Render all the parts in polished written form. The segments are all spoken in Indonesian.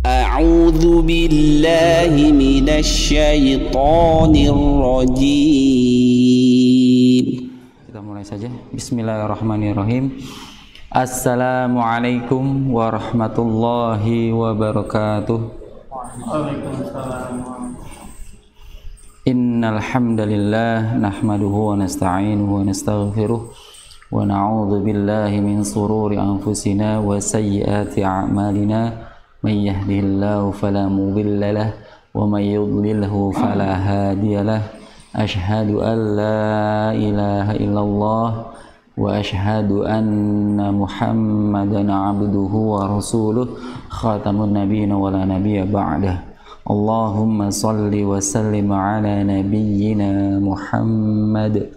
أعوذ بالله من الشيطان الرجيم. Kita mulai saja. Bismillahirrahmanirrahim. Assalamualaikum warahmatullahi wabarakatuh. Waalaikumsalam. Innal hamdalillah nahmaduhu wa nasta'inuhu wa nastaghfiruh wa na'udzu billahi min sururi anfusina wa sayyiati a'malina. May yahdihillahu fala mudilla lahu wa may yudlilhu fala hadiya lahu. Ashhadu an la ilaha illallah wa ashhadu anna Muhammadan abduhu wa rasuluh khatamun nabiyyin wa la nabiyya ba'dah. Allahumma salli wa sallim ala nabiyyina Muhammad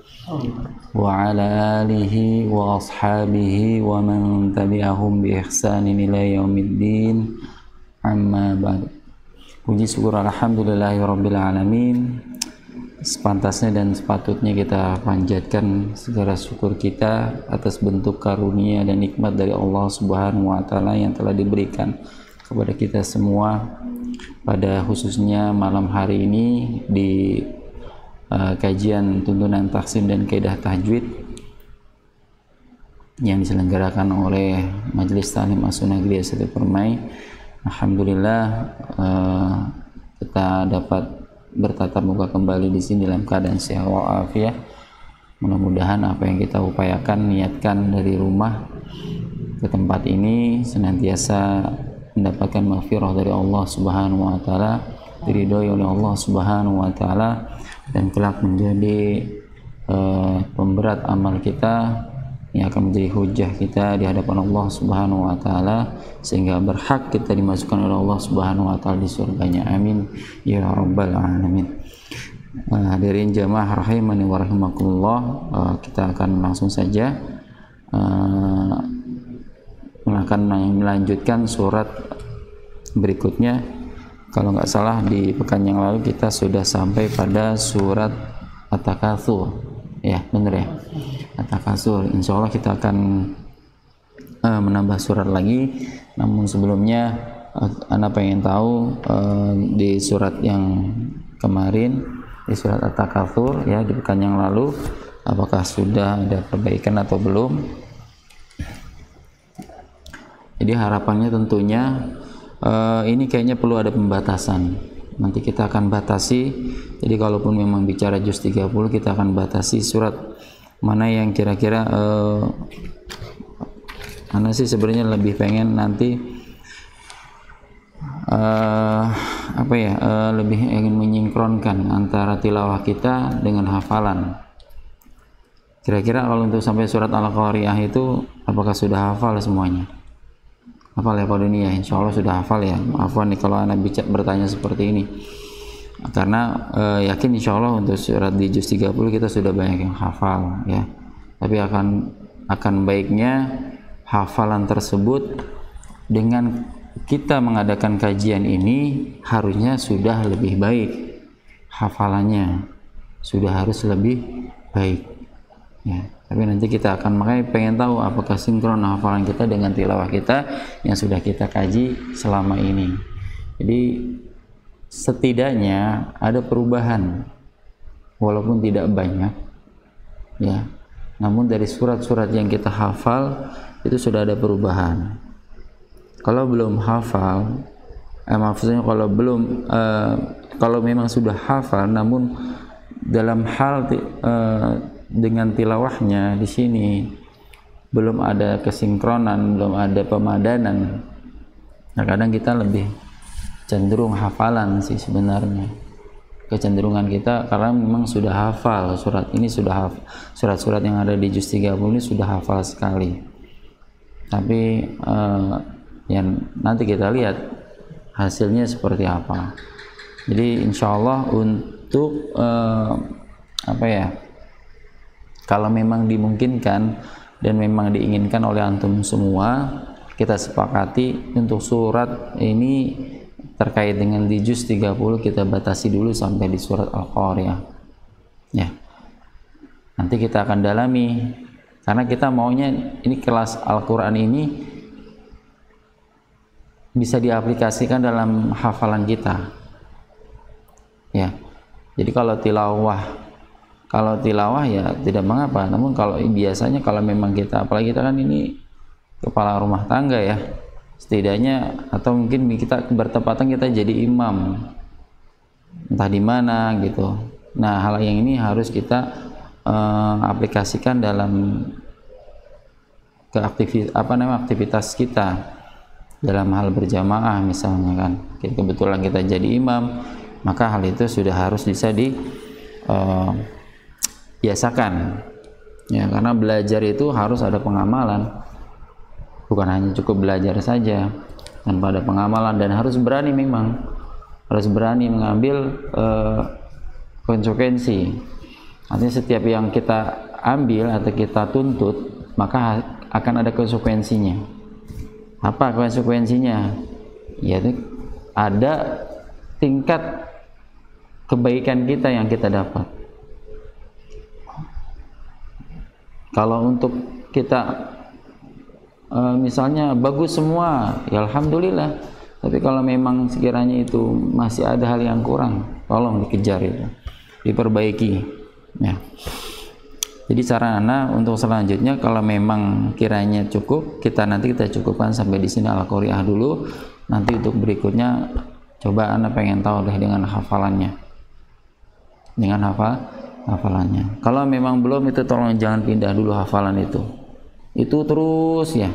wa ala alihi wa ashabihi wa man tabi'ahum bi ihsanin ila yaumiddin. Amma ba'd. Puji syukur alhamdulillahi rabbil alamin. Sepantasnya dan sepatutnya kita panjatkan segala syukur kita atas bentuk karunia dan nikmat dari Allah Subhanahu wa taala yang telah diberikan kepada kita semua, pada khususnya malam hari ini di kajian tuntunan tahsin dan kaidah tajwid yang diselenggarakan oleh Majelis Ta'lim As-Sunnah Siti Permai. Alhamdulillah kita dapat bertatap muka kembali di sini dalam keadaan sehat walafiat. Mudah-mudahan apa yang kita upayakan, niatkan dari rumah ke tempat ini senantiasa mendapatkan maghfirah dari Allah Subhanahu wa taala, diridhoi oleh Allah Subhanahu wa taala, dan kelak menjadi pemberat amal kita yang akan menjadi hujah kita di hadapan Allah Subhanahu wa taala, sehingga berhak kita dimasukkan oleh Allah Subhanahu wa taala di surganya. Amin ya rabbal alamin. Hadirin jamaah rahimani wa rahimakumullah, kita akan langsung saja akan melanjutkan surat berikutnya. Kalau nggak salah di pekan yang lalu kita sudah sampai pada surat At-Takatsur, ya benar ya, At-Takatsur. Insya Allah kita akan menambah surat lagi. Namun sebelumnya Anda pengen tahu di surat yang kemarin, di surat At-Takatsur ya, di pekan yang lalu, apakah sudah ada perbaikan atau belum. Jadi harapannya tentunya ini kayaknya perlu ada pembatasan. Nanti kita akan batasi. Jadi kalaupun memang bicara juz 30, kita akan batasi surat mana yang kira-kira Ana sih sebenarnya lebih pengen nanti lebih ingin menyinkronkan antara tilawah kita dengan hafalan. Kira-kira kalau untuk sampai surat Al-Qari'ah itu apakah sudah hafal semuanya? Hafal ya Pak Dunia? Insya Allah sudah hafal ya. Maafkan nih kalau Anda bertanya seperti ini, karena yakin insya Allah untuk surat di juz 30 kita sudah banyak yang hafal ya. Tapi akan baiknya hafalan tersebut dengan kita mengadakan kajian ini harusnya sudah lebih baik. Hafalannya sudah harus lebih baik ya. Tapi nanti kita akan, makanya pengen tahu apakah sinkron hafalan kita dengan tilawah kita yang sudah kita kaji selama ini. Jadi setidaknya ada perubahan walaupun tidak banyak ya. Namun dari surat-surat yang kita hafal itu sudah ada perubahan. Kalau belum hafal, maksudnya kalau memang sudah hafal namun dalam hal dengan tilawahnya di sini belum ada kesinkronan, belum ada pemadanan. Nah, kadang kita lebih cenderung hafalan sih sebenarnya. Kecenderungan kita karena memang sudah hafal surat ini, surat-surat yang ada di juz 30 ini sudah hafal sekali. Tapi yang nanti kita lihat hasilnya seperti apa. Jadi insya Allah untuk kalau memang dimungkinkan dan memang diinginkan oleh antum semua, kita sepakati untuk surat ini terkait dengan di juz 30 kita batasi dulu sampai di surat Al-Qari'ah ya. Nanti kita akan dalami karena kita maunya ini kelas Al-Quran ini bisa diaplikasikan dalam hafalan kita. Ya. Jadi kalau tilawah ya tidak mengapa. Namun kalau biasanya kalau memang kita, apalagi kita kan ini kepala rumah tangga ya, setidaknya atau mungkin kita bertepatan kita jadi imam entah di mana gitu. Nah, hal yang ini harus kita aplikasikan dalam aktivitas kita dalam hal berjamaah misalnya kan. Kebetulan kita jadi imam, maka hal itu sudah harus bisa biasakan ya, karena belajar itu harus ada pengamalan, bukan hanya cukup belajar saja tanpa ada pengamalan, dan harus berani, memang harus berani mengambil konsekuensi. Artinya setiap yang kita ambil atau kita tuntut maka akan ada konsekuensinya. Apa konsekuensinya? Yaitu ada tingkat kebaikan kita yang kita dapat. Kalau untuk kita misalnya bagus semua, ya alhamdulillah. Tapi kalau memang sekiranya itu masih ada hal yang kurang, tolong dikejar itu, diperbaiki. Ya. Jadi sarana untuk selanjutnya, kalau memang kiranya cukup, nanti kita cukupkan sampai di sini Al-Qari'ah dulu. Nanti untuk berikutnya coba Anda pengen tahu deh dengan hafalannya. Dengan hafalannya. Kalau memang belum, itu tolong jangan pindah dulu hafalan itu. Itu terus ya.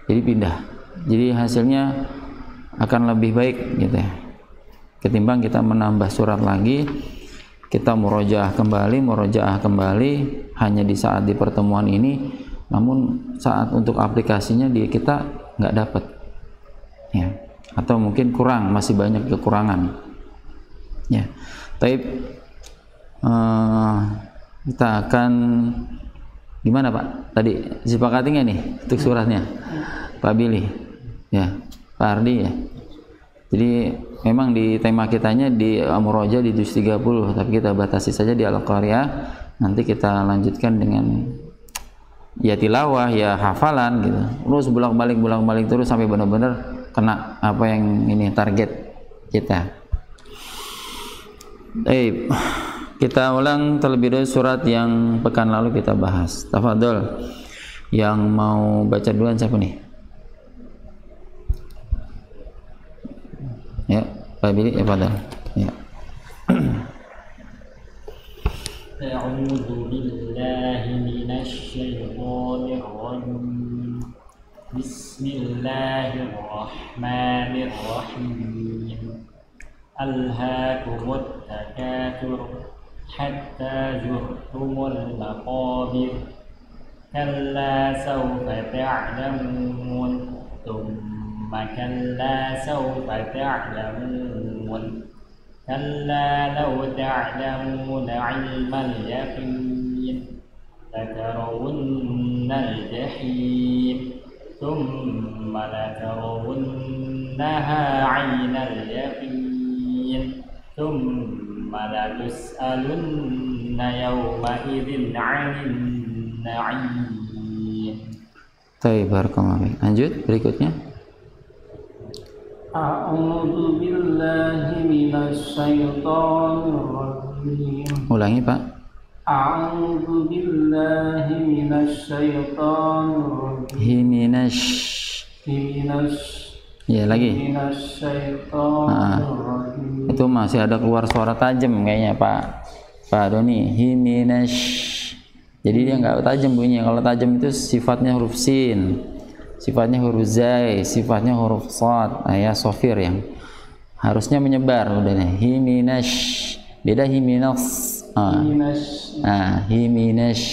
Jadi pindah. Jadi hasilnya akan lebih baik gitu ya. Ketimbang kita menambah surat lagi, kita murojaah kembali hanya di saat di pertemuan ini, namun saat untuk aplikasinya kita nggak dapat ya, atau mungkin kurang, masih banyak kekurangan ya. Tapi kita akan gimana Pak? Tadi sepakati nggak nih untuk suratnya Pak Billy ya, Pak Ardi ya. Jadi memang di tema kitanya di Muroja di juz 30, tapi kita batasi saja di Al-Qari'ah. Nanti kita lanjutkan dengan ya tilawah, ya hafalan gitu. Terus bolak-balik terus sampai benar-benar kena apa yang ini target kita. Baik, kita ulang terlebih dahulu surat yang pekan lalu kita bahas. Tafadhol. Yang mau baca duluan siapa nih? Ya, Pak Billy, ya Fadal. Ya. A'udzu billahi minasy syaithanir rajim. Bismillahirrahmanirrahim. Alhaakumut takatsur hatta zurtumul maqabir. Kalla sawfa ta'lamun. كلا سوف تعلمون كلا لو تعلمون علم اليقين لترون الجحيم ثم لترونها عين اليقين ثم لتسألن يومئذ عن النعيم. Baik, barakallahu fiik. Lanjut berikutnya. A'udzu billahi minasy syaithanir rajim. Ulangi, Pak. A'udzu billahi minasy syaithanir rajim. Ya, lagi. Minasy syaithanir rajim. Itu masih ada keluar suara tajam kayaknya, Pak Doni. Himinesh. Jadi dia nggak tajam bunyinya. Kalau tajam itu sifatnya huruf sin, sifatnya huruf zai, sifatnya huruf shad, ya sofir yang harusnya menyebar udah nih. Himinesh, beda himinas. Himinesh.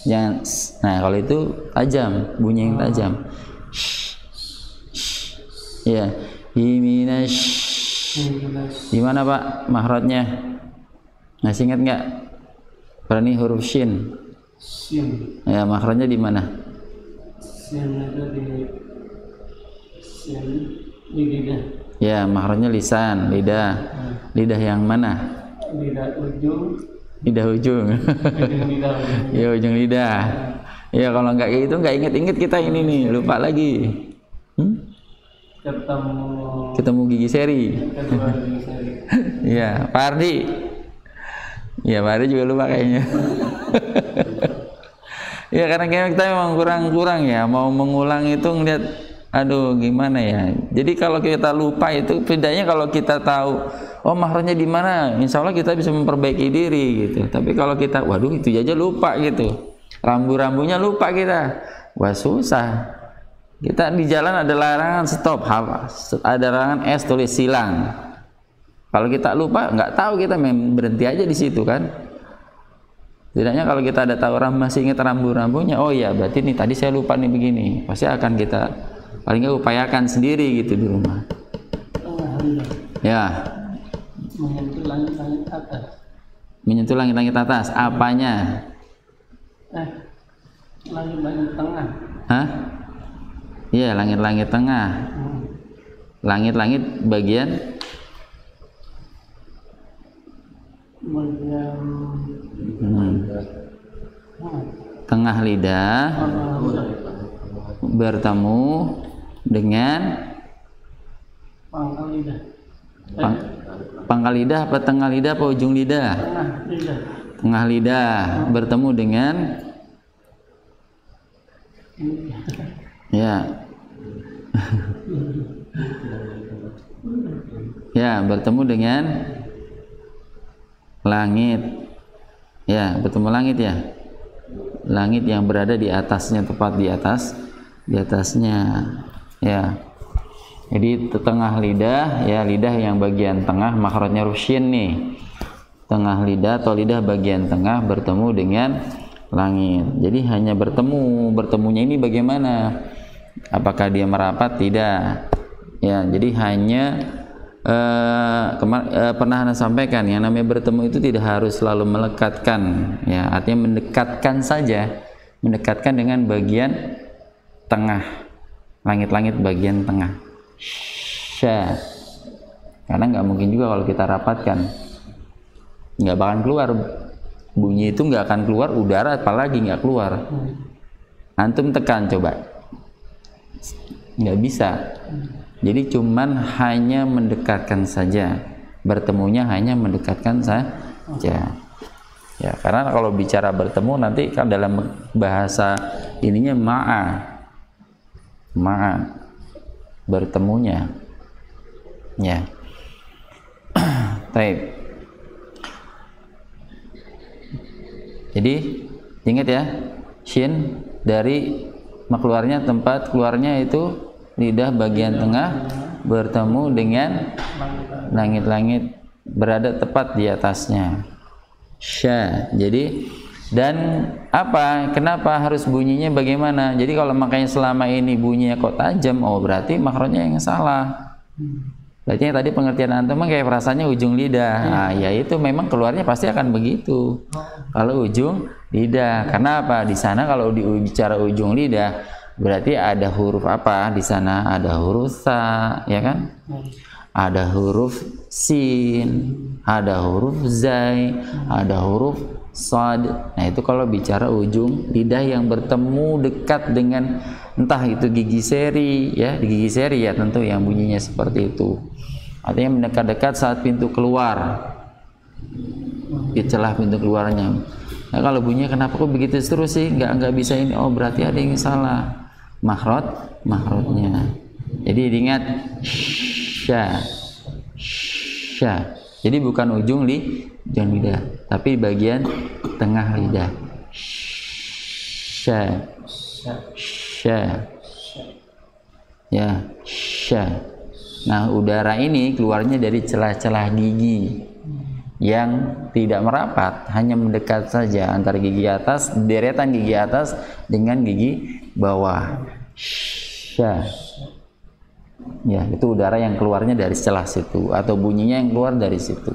Jangan. Nah, kalau itu tajam, bunyi yang tajam. Ya, himinesh. Gimana Pak mahrotnya? Masih ingat nggak? Berani huruf shin. Shin. Ya, makhrajnya di mana? Shin itu di lidah. Ya, makhrajnya lisan, lidah. Lidah yang mana? Lidah ujung. Lidah ujung. Ujung lidah. Ya, ujung lidah. Ya kalau nggak kayak gitu nggak inget-inget kita ini nih, lupa lagi. Ketemu gigi seri. Iya, Pak Ardi. Iya, Pak Ardi juga lupa kayaknya. Ya karena kita memang kurang ya, mau mengulang itu ngeliat, aduh gimana ya. Jadi kalau kita lupa itu bedanya kalau kita tahu, oh mahrojnya di mana, insya Allah kita bisa memperbaiki diri gitu. Tapi kalau kita, waduh itu aja lupa gitu, rambu-rambunya lupa kita, wah susah. Kita di jalan ada larangan stop, ada larangan S tulis silang. Kalau kita lupa, nggak tahu kita berhenti aja di situ kan. Setidaknya kalau kita ada tahu masih ingat rambu-rambunya, oh iya berarti nih tadi saya lupa nih begini, pasti akan kita paling nggak upayakan sendiri gitu di rumah. Ya. Menyentuh langit-langit atas. Menyentuh langit-langit atas, apanya? Langit-langit tengah. Hah? Iya, langit-langit tengah. Langit-langit bagian tengah lidah bertemu dengan pangkal lidah. Pangkal lidah apa tengah lidah apa ujung lidah? Tengah lidah bertemu dengan ya. Ya, bertemu dengan langit. Ya, bertemu langit ya. Langit yang berada di atasnya, tepat di atasnya. Ya. Jadi tengah lidah, ya lidah yang bagian tengah, makhrajnya rusyin nih. Tengah lidah atau lidah bagian tengah bertemu dengan langit. Jadi hanya bertemunya ini bagaimana? Apakah dia merapat? Tidak. Ya, jadi hanya pernah Anda sampaikan yang namanya bertemu itu tidak harus selalu melekatkan, ya artinya mendekatkan saja, mendekatkan dengan bagian tengah, langit-langit bagian tengah. Sya, karena nggak mungkin juga kalau kita rapatkan, nggak bakalan keluar bunyi itu, nggak akan keluar udara, apalagi nggak keluar. Antum tekan coba, nggak bisa. Jadi cuman hanya mendekatkan saja, bertemunya hanya mendekatkan saja. Ya, karena kalau bicara bertemu nanti kan dalam bahasa ininya ma'a bertemunya. Ya. Baik. Jadi ingat ya, shin dari keluarnya, tempat keluarnya itu lidah bagian tengah bertemu dengan langit-langit berada tepat di atasnya. Sya. Jadi dan apa? Kenapa harus bunyinya bagaimana? Jadi kalau makanya selama ini bunyinya kok tajam, oh berarti makhrajnya yang salah. Berarti tadi pengertian antum kayak perasaannya ujung lidah. Nah, ya itu memang keluarnya pasti akan begitu. Kalau ujung lidah. Karena apa? Di sana kalau bicara ujung lidah berarti ada huruf apa di sana? Ada huruf sa, ya kan? Ada huruf sin, ada huruf zai, ada huruf sad. Nah itu kalau bicara ujung lidah yang bertemu dekat dengan entah itu gigi seri, ya di gigi seri ya tentu yang bunyinya seperti itu. Artinya mendekat-dekat saat pintu keluar, di celah pintu keluarnya. Nah kalau bunyinya kenapa kok begitu terus sih? Nggak bisa ini. Oh berarti ada yang salah. Makhrajnya. Jadi diingat sya. Jadi bukan ujung lidah, tapi bagian tengah lidah. Sya. Ya, sya. Nah, udara ini keluarnya dari celah-celah gigi yang tidak merapat, hanya mendekat saja antara gigi atas, deretan gigi atas dengan gigi bawah. Sya. Ya, itu udara yang keluarnya dari celah situ atau bunyinya yang keluar dari situ.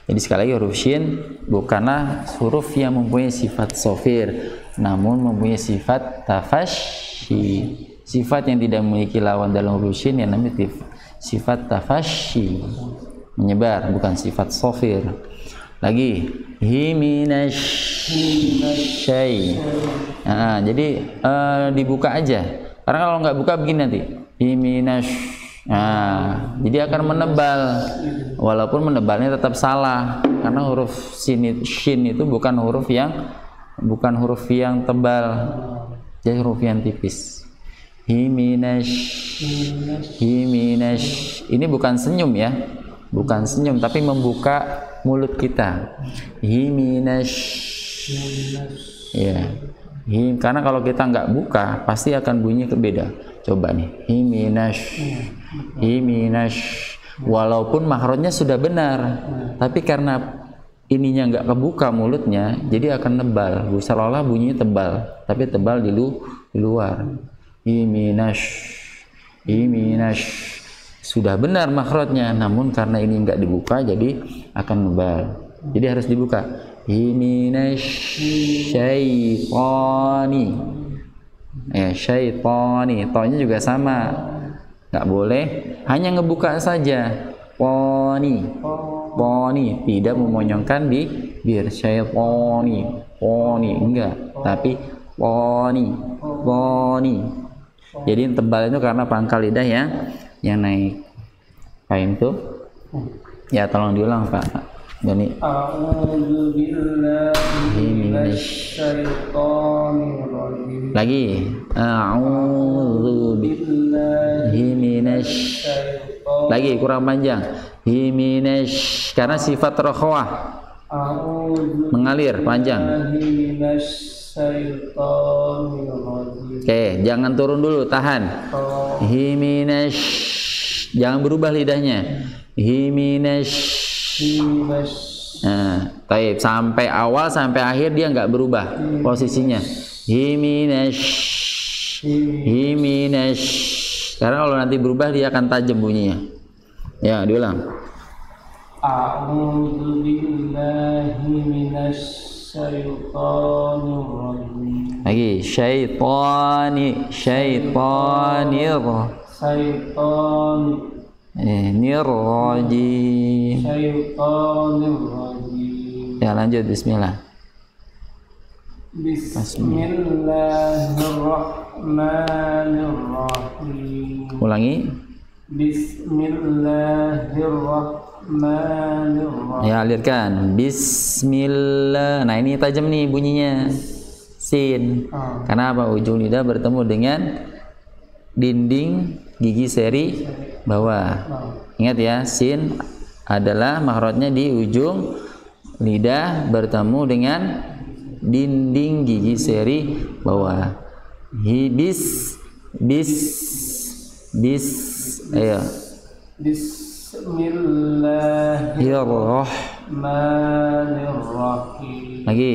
Jadi sekali lagi huruf shin bukanlah huruf yang mempunyai sifat sofir, namun mempunyai sifat tafashi. Sifat yang tidak memiliki lawan dalam huruf shin yang namanya sifat tafashi, menyebar, bukan sifat sofir. Lagi hi minasyai. Nah, jadi dibuka aja. Karena kalau nggak buka begini nanti hi minasy. Nah, jadi akan menebal. Walaupun menebalnya tetap salah karena huruf shin itu bukan huruf yang tebal. Jadi huruf yang tipis. Hi minash. Ini bukan senyum ya. Bukan senyum tapi membuka mulut kita. Hi minash. Ya. Karena kalau kita nggak buka pasti akan bunyi beda. Coba nih. Hi minash. Walaupun makhrajnya sudah benar, tapi karena ininya nggak kebuka mulutnya, jadi akan tebal. Seolah-olah bunyinya tebal, tapi tebal di luar. Hi minash. Sudah benar makhrajnya, namun karena ini nggak dibuka, jadi akan tebal. Jadi harus dibuka. Hi minasyaitani. Ya, syaitani. To-nya juga sama. Nggak boleh hanya ngebuka saja. Poni, tidak memonyongkan bibir. Syaitani, enggak, tapi poni. Jadi yang tebal itu karena pangkal lidah yang naik. Paham tuh? Ya, tolong diulang Pak Doni. A'udzu billahi minasyaitonir rajim. Lagi. A'udzu billahi minasyaitonir. Lagi kurang panjang. Hi minash karena sifat rokhawah. Mengalir panjang. Oke, jangan turun dulu, tahan. Hi minash. Jangan berubah lidahnya. Hi minash. Nah, taib sampai awal sampai akhir dia nggak berubah posisinya. Hi minash. Karena kalau nanti berubah dia akan tajam bunyinya. Ya, diulang. A'udzu billahi minasyaitonir rajim. Lagi syaitanir. Nirrajim. Ya, lanjut bismillah. Bismillahirrahmanirrahim. Ulangi. Bismillahirrahmanirrahim. Ya, alirkan. Bismillah. Nah, ini tajam nih bunyinya. Sin. Karena apa? Ujung lidah bertemu dengan dinding gigi seri bawah. Ingat ya, sin adalah makhrajnya di ujung lidah bertemu dengan dinding gigi seri bawah. Ayo. Bismillahirrahmanirrahim. Lagi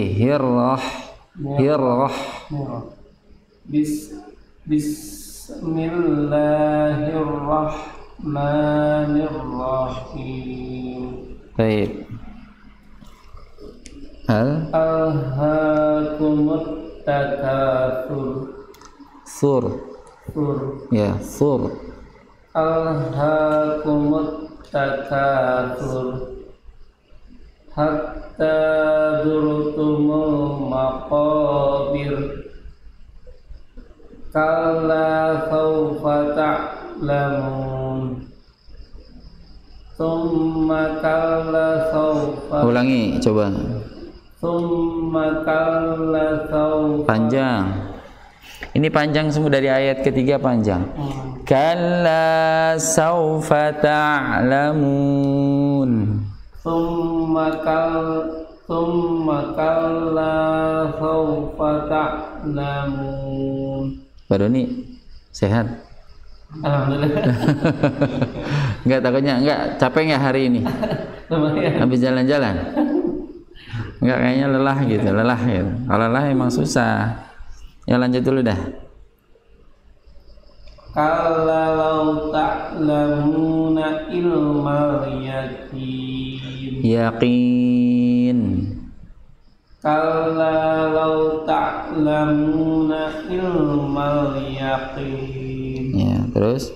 Bismillahirrahmanirrahim. Baik. Alhaakumut takatsur. Sur. Ya, sur. Alhaakumut takatsur hatta zurtumul maqabir. Kalla sawfa ta'lamun. Tsumma kalla sawfa. Ulangi coba. Tsumma kalla sawfa. Panjang. Ini panjang semua dari ayat ketiga panjang. Kalla sawfa ta'lamun. Tsumma kalla sawfa ta'lamun. Pak Doni sehat? Alhamdulillah. Enggak, takutnya enggak capek nggak hari ini? Lumayan. Habis jalan-jalan? Enggak, kayaknya lelah gitu. Kalau lelah emang susah. Ya, lanjut dulu dah. Kalla law ta'lamuna ilmal yaqin. Yakin. Kalla law ta'lamuna ilmal yaqin. Ya, terus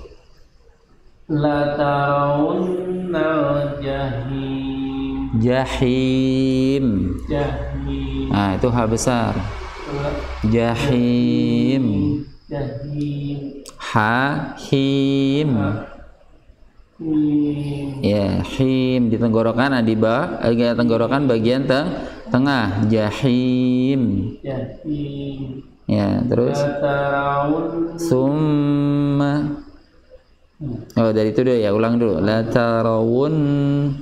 La tarawunnal jahim. Jahim. Jahim. Nah, itu ha besar. Jahim. Jahim. Ha him. Him. Ya, him di tenggorokan di tenggorokan bagian tengah. Jahim. Jahim. Ya, terus Latarawun. summa. Oh, dari itu dulu ya, ulang dulu. Latarawun.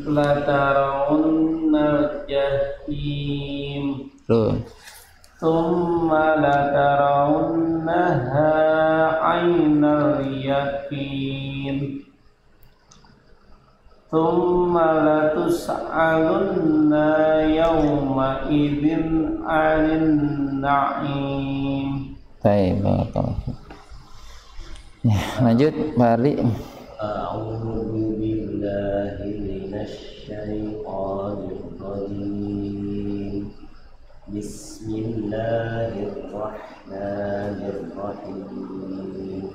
Latarawunnal jahim. Terus Thumma latarawunnaha aynal yaqin. Thumma latus'alunna yawma idzin 'anil na'im. baik, barakallahu. Ya, lanjut Pak Ardi. A'udzu billahi minasy syaithanir rajim. Bismillahirrahmanirrahim.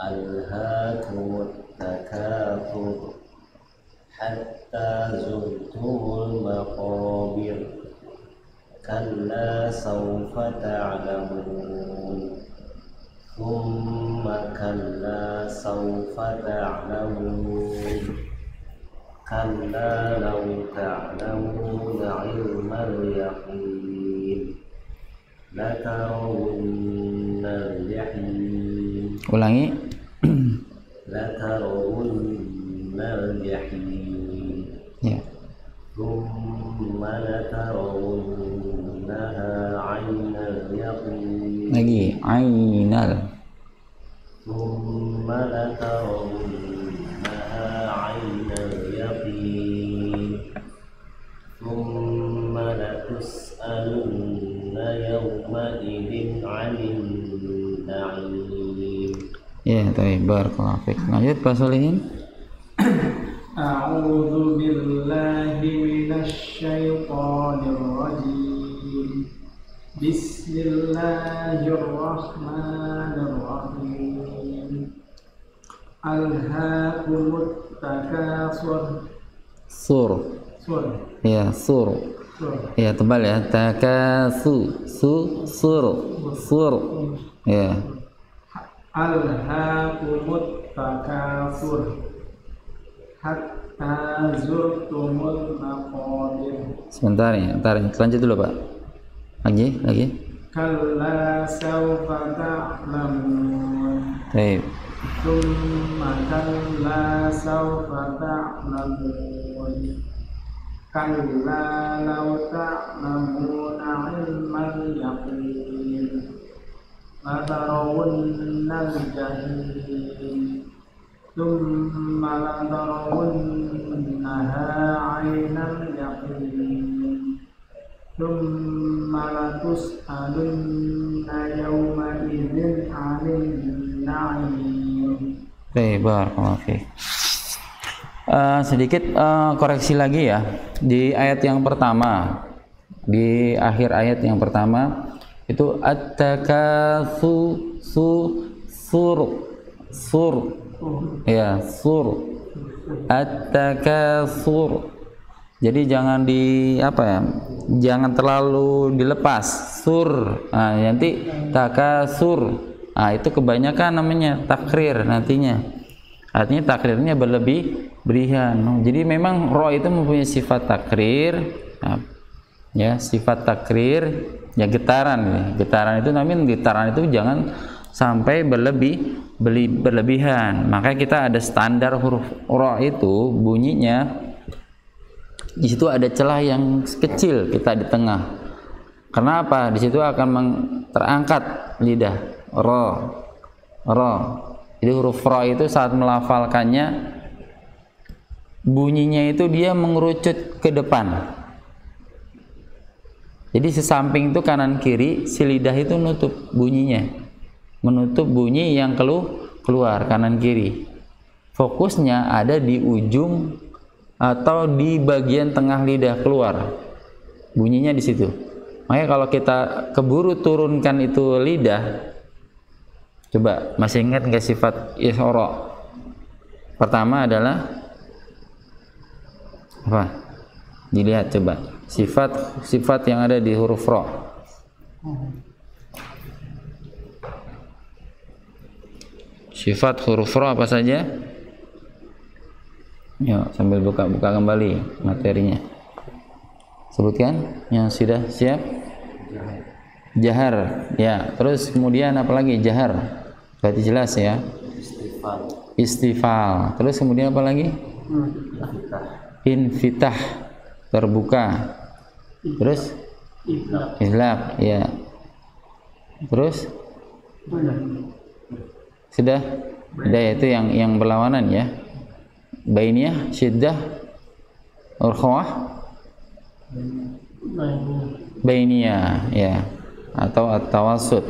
Alhaakumut takatsur hatta zurtumul maqabir. Kalla sawfa ta'lamun. Thumma kalla sawfa ta'lamun. Kalla law ta'lamuna 'ilmal yaqin latarawunnal jahim. Ulangi. Latarawunnal jahim. Ya. Thumma latarawunnaha 'ainal yaqin. Lagi ainal. Thumma latarawunnaha 'ainal yaqin. Thumma latus'alunna yawma idzin 'anil na'im. Ya, baik, barakallahu fiik. Lanjut Pak Solihin. A'udzu billahi minasy syaithanir rajim. Bismillahirrahmanirrahim. Alhaakumut takatsur. Sur. Sur. Ya, sur. Sur. Ya, tebal ya. Takasu, sur. Ya. Alhaakumut takatsur hatta zurtumul maqabir. Sebentar ya, ntar lanjut dulu Pak. Lagi. Kalla sawfa ta'lamun. Baik. Tsumma kalla sawfa ta'lamun. Kalla law ta'lamuna 'ilmal yaqin. Latarawunnal jahim. Tsumma latarawunnaha 'ainal yaqin. Tsumma latus'alunna yawma idzin 'anil na'im. Baik, barakallahu fiik. Sedikit koreksi lagi ya. Di ayat yang pertama, di akhir ayat yang pertama itu at-takatsu sur. Ya, sur. At-takatsur. Jadi jangan jangan terlalu dilepas. Sur. Nah, nanti takasur. Nah, itu kebanyakan namanya takrir nantinya. Artinya takrirnya berlebihan. Jadi memang ro itu mempunyai sifat takrir. Nah, ya, sifat takrir ya getaran. Getaran itu jangan sampai berlebihan. Makanya kita ada standar huruf ro itu bunyinya di situ ada celah yang kecil kita di tengah. Kenapa? Di situ akan terangkat lidah ro. Jadi huruf ro itu saat melafalkannya bunyinya itu dia mengerucut ke depan. Jadi sesamping itu kanan kiri si lidah itu nutup bunyinya, menutup bunyi yang keluar kanan kiri. Fokusnya ada di ujung atau di bagian tengah lidah keluar, bunyinya di situ. Makanya kalau kita keburu turunkan itu lidah, coba masih ingat nggak sifat isyara? Pertama adalah apa? Dilihat coba sifat yang ada di huruf ra. Sifat huruf ra apa saja? Yuk, sambil buka-buka kembali materinya. Sebutkan yang sudah siap. Jahar, ya. Terus kemudian apa lagi? Jahar. Berarti jelas ya. Istifal. Terus kemudian apa lagi? Infitah. Terbuka. Terus? Islaq, ya. Terus? Sudah? Sudah, itu yang berlawanan ya. Bainiyah, syiddah, urkhawah, bainiyah, ya, atau at-tawassut.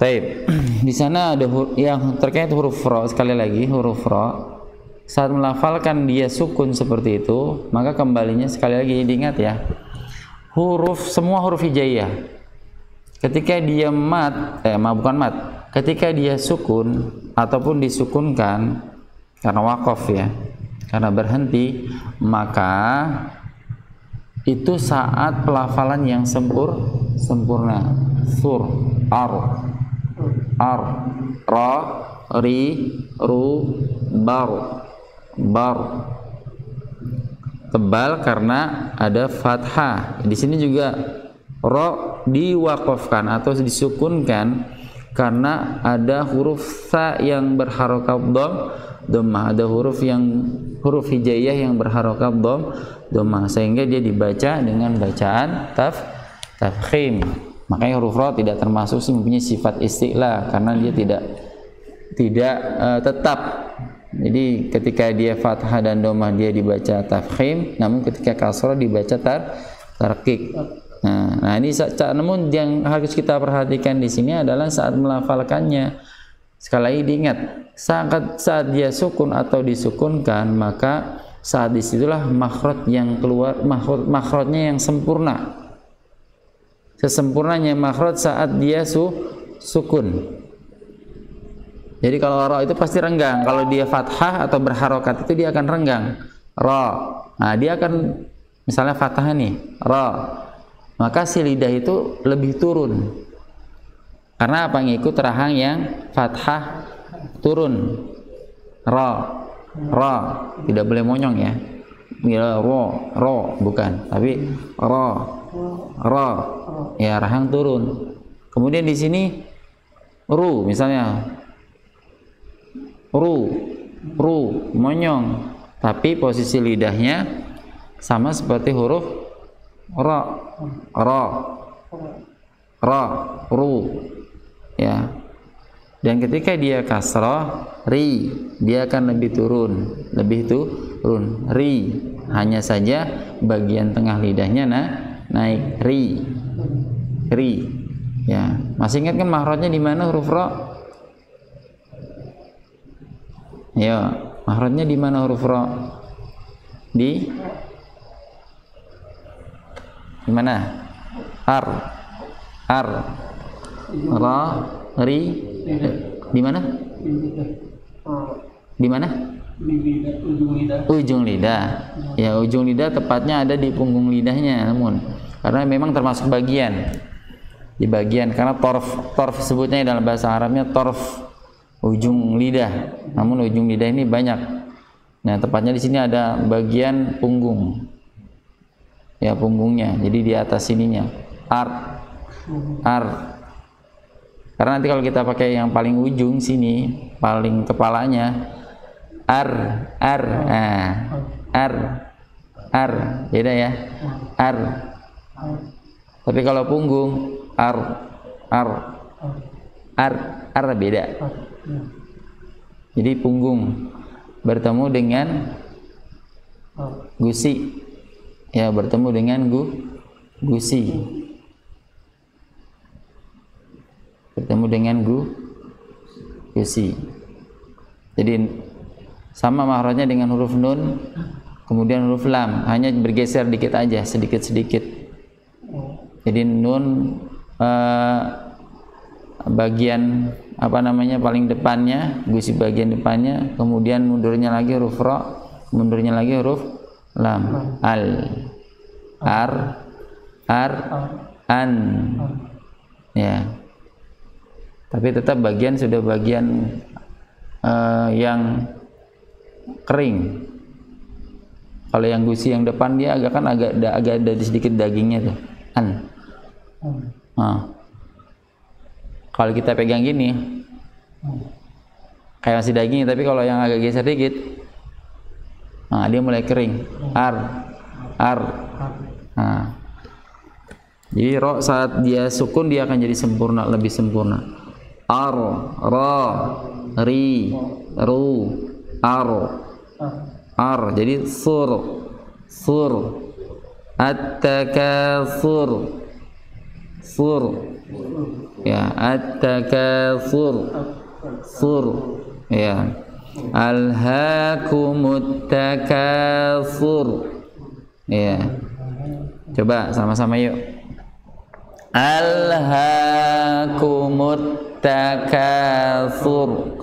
Taib. Di sana ada yang terkait huruf ra. Sekali lagi, huruf ra saat melafalkan dia sukun seperti itu, maka kembalinya sekali lagi diingat ya. Semua huruf hijaiyah ketika dia bukan mat, ketika dia sukun ataupun disukunkan karena wakaf ya, karena berhenti, maka itu saat pelafalan yang sempurna. Sur, ar, ra, ri, ru, bar. Tebal karena ada fathah. Di sini juga ra diwakafkan atau disukunkan karena ada huruf sa yang berharokat dhammah, ada huruf hijaiyah yang berharokat dhammah, sehingga dia dibaca dengan bacaan tafkhim. Makanya huruf ra tidak termasuk mempunyai sifat isti'la karena dia tidak tetap. Jadi ketika dia fathah dan dhammah dia dibaca tafkhim, namun ketika kasrah dibaca tarqiq. Nah ini namun yang harus kita perhatikan di sini adalah saat melafalkannya. Sekali lagi diingat, saat dia sukun atau disukunkan, maka saat disitulah makhraj yang keluar, makhrajnya yang sempurna. Sesempurnanya makhraj saat dia sukun. Jadi kalau ra itu pasti renggang. Kalau dia fathah atau berharokat itu dia akan renggang. Ra. Nah, dia akan misalnya fathah nih, ra. Maka si lidah itu lebih turun. Karena apa? Ngikut rahang yang fathah turun. Ra. Tidak boleh monyong ya. Bila ra bukan, tapi ra. Ya, rahang turun. Kemudian di sini ru misalnya. Ru monyong, tapi posisi lidahnya sama seperti huruf ra, ru, ya. Dan ketika dia kasrah, ri, dia akan lebih turun, ri. Hanya saja bagian tengah lidahnya naik, ri, ya. Masih ingat kan makhrajnya di mana huruf ra? Ya, makhrajnya di mana huruf ra? Di mana? Ar, ra, ri. Di mana? Di mana? Ujung lidah. Ya, ujung lidah tepatnya ada di punggung lidahnya, namun karena memang termasuk bagian. Di bagian karena torf sebutnya dalam bahasa Arabnya torf, ujung lidah. Namun ujung lidah ini banyak. Nah, tepatnya di sini ada bagian punggung. Ya, punggungnya. Jadi di atas sininya. Ar. Karena nanti kalau kita pakai yang paling ujung sini, paling kepalanya, ar. Beda ya. Ar. Tapi kalau punggung, ar beda. Jadi punggung bertemu dengan gusi, ya, bertemu dengan gusi, bertemu dengan gusi. Jadi sama makhrajnya dengan huruf nun, kemudian huruf lam, hanya bergeser dikit aja, sedikit. Jadi nun bagian paling depannya, gusi bagian depannya, kemudian mundurnya lagi huruf ra, mundurnya lagi huruf lam, al, ar, an, ya. Tapi tetap bagian sudah bagian yang kering. Kalau yang gusi yang depan dia agak ada sedikit dagingnya tuh, an. Kalau kita pegang gini, kayak masih dagingnya, tapi kalau yang agak geser dikit, dia mulai kering. Ar. Jadi ro saat dia sukun dia akan jadi sempurna, lebih sempurna. Ar, ra, ri, ru, ar. Jadi sur, at-takatsur, ya, at-takatsur, ya, alhaakumut takatsur, ya. Coba sama-sama yuk. Alhaakumut takatsur.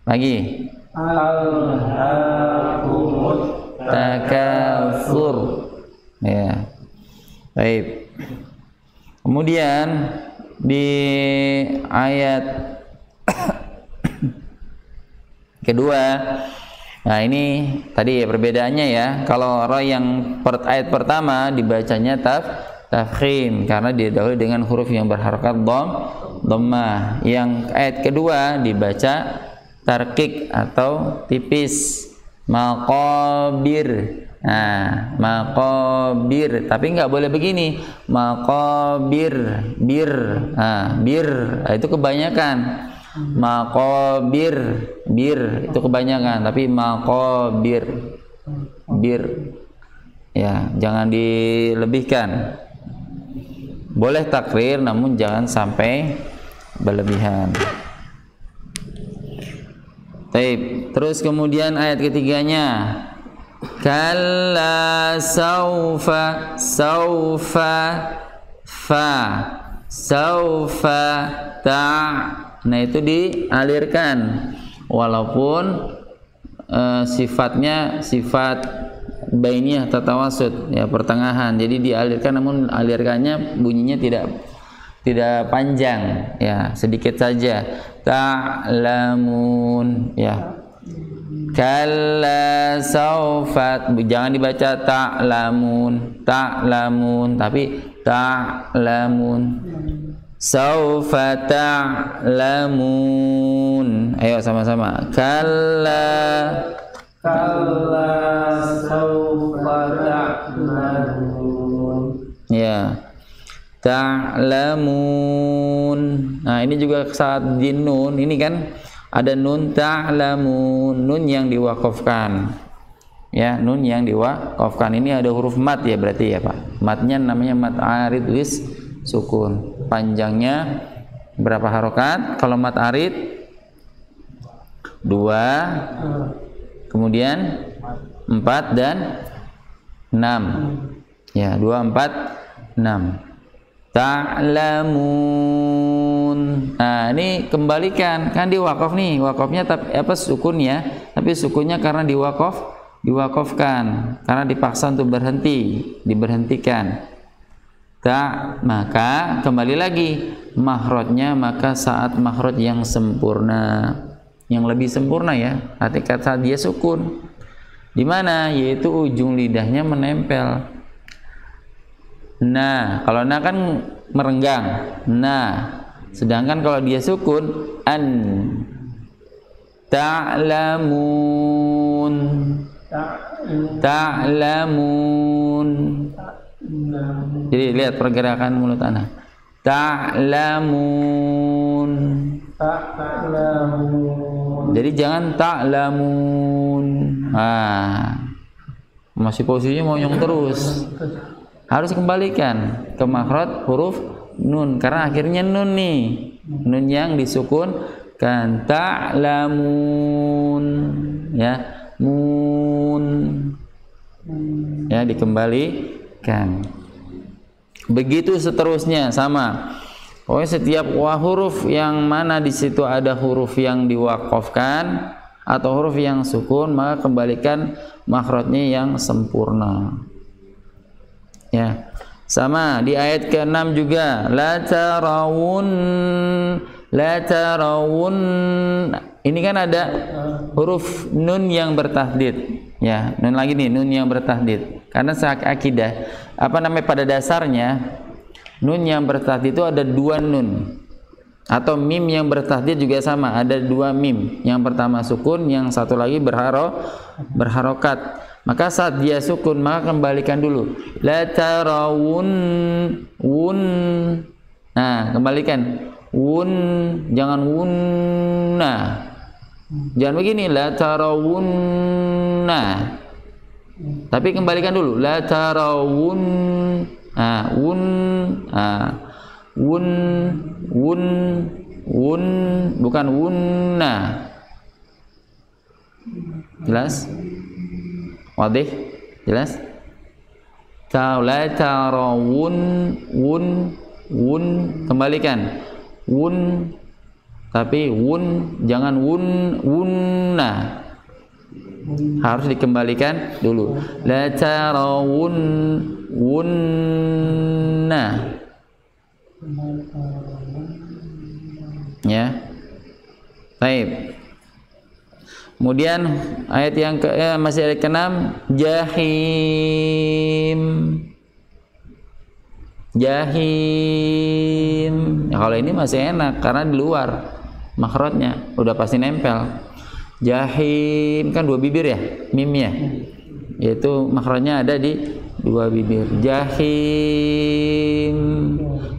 Lagi. Alhaakumut takatsur. Ya. Baik. Kemudian di ayat kedua, nah ini tadi ya perbedaannya ya. Kalau ra yang ayat pertama dibacanya tafkhim karena didahului dengan huruf yang berharakat dhammah. Yang ayat kedua dibaca tarqiq atau tipis, maqabir. Nah, maqabir, tapi nggak boleh begini, maqabir, bir. Itu kebanyakan. Maqabir, bir itu kebanyakan, tapi maqabir, bir. Ya, jangan dilebihkan. Boleh takrir namun jangan sampai berlebihan. Baik, terus kemudian ayat ketiganya, kalla saufa, nah itu dialirkan walaupun sifatnya sifat bainiyah tatawasud, ya, pertengahan. Jadi dialirkan namun alirkannya bunyinya tidak panjang, ya, sedikit saja. Ta'lamun, ya. Kalla saufa, jangan dibaca ta'lamun, tapi ta'lamun. Saufa ta'lamun. Ayo sama-sama. Kalla saufa ta'lamun. Ya. Ta'lamun. Nah, ini juga saat di nun, ini kan ada nun ta'lamun, nun yang diwakafkan. Ya, nun yang diwakafkan. Ini ada huruf mat ya berarti ya, Pak. Matnya namanya mat arid lis sukun. Panjangnya berapa harokat? Kalau mat arid 2, kemudian 4 dan 6. Ya, 2, 4, 6. Ta'lamun. Nah, ini kembalikan, kan diwakaf nih, wakafnya sukun ya, tapi sukunnya karena diwakafkan, karena dipaksa untuk diberhentikan. Maka kembali lagi makhrajnya, maka saat makhraj yang sempurna, yang lebih sempurna ya, ketika saat dia sukun, di mana yaitu ujung lidahnya menempel. Nah, kalau na kan merenggang, nah, sedangkan kalau dia sukun, an. Ta'lamun. Jadi lihat pergerakan mulut anak. Ta'lamun. Jadi jangan ta'lamun. Masih posisinya monyong terus. Harus kembalikan ke makhraj huruf nun, karena akhirnya nun nih, nun yang disukun kan. Ta'lamun, ya, mun, ya, dikembalikan. Begitu seterusnya sama. Pokoknya setiap huruf yang mana di situ ada huruf yang diwakafkan, atau huruf yang sukun, maka kembalikan makhrajnya yang sempurna. Ya. Sama di ayat ke-6 juga, la tarawun. Ini kan ada huruf nun yang bertahdid. Ya, nun lagi nih, nun yang bertahdid. Karena sehak akidah, pada dasarnya nun yang bertahdid itu ada dua nun. Atau mim yang bertahdid juga sama, ada dua mim. Yang pertama sukun, yang satu lagi berharokat. Maka saat dia sukun, maka kembalikan dulu. La tarawun wun. Nah, kembalikan. Wun, jangan wunna. Jangan begini, la tarawunna. Tapi kembalikan dulu. La tarawun. Nah, wun. Nah, wun, bukan wunna. Jelas? Wadih? Jelas? La tarawun, wun, kembalikan. Wun, tapi wun, jangan wunna. Harus dikembalikan dulu. La tarawun, wunna. Ya. Baik. Kemudian ayat yang masih ayat ke-6, jahim. Jahim. Ya, kalau ini masih enak karena di luar makhrajnya udah pasti nempel. Jahim kan dua bibir ya, mimnya. Yaitu makhrajnya ada di dua bibir. Jahim.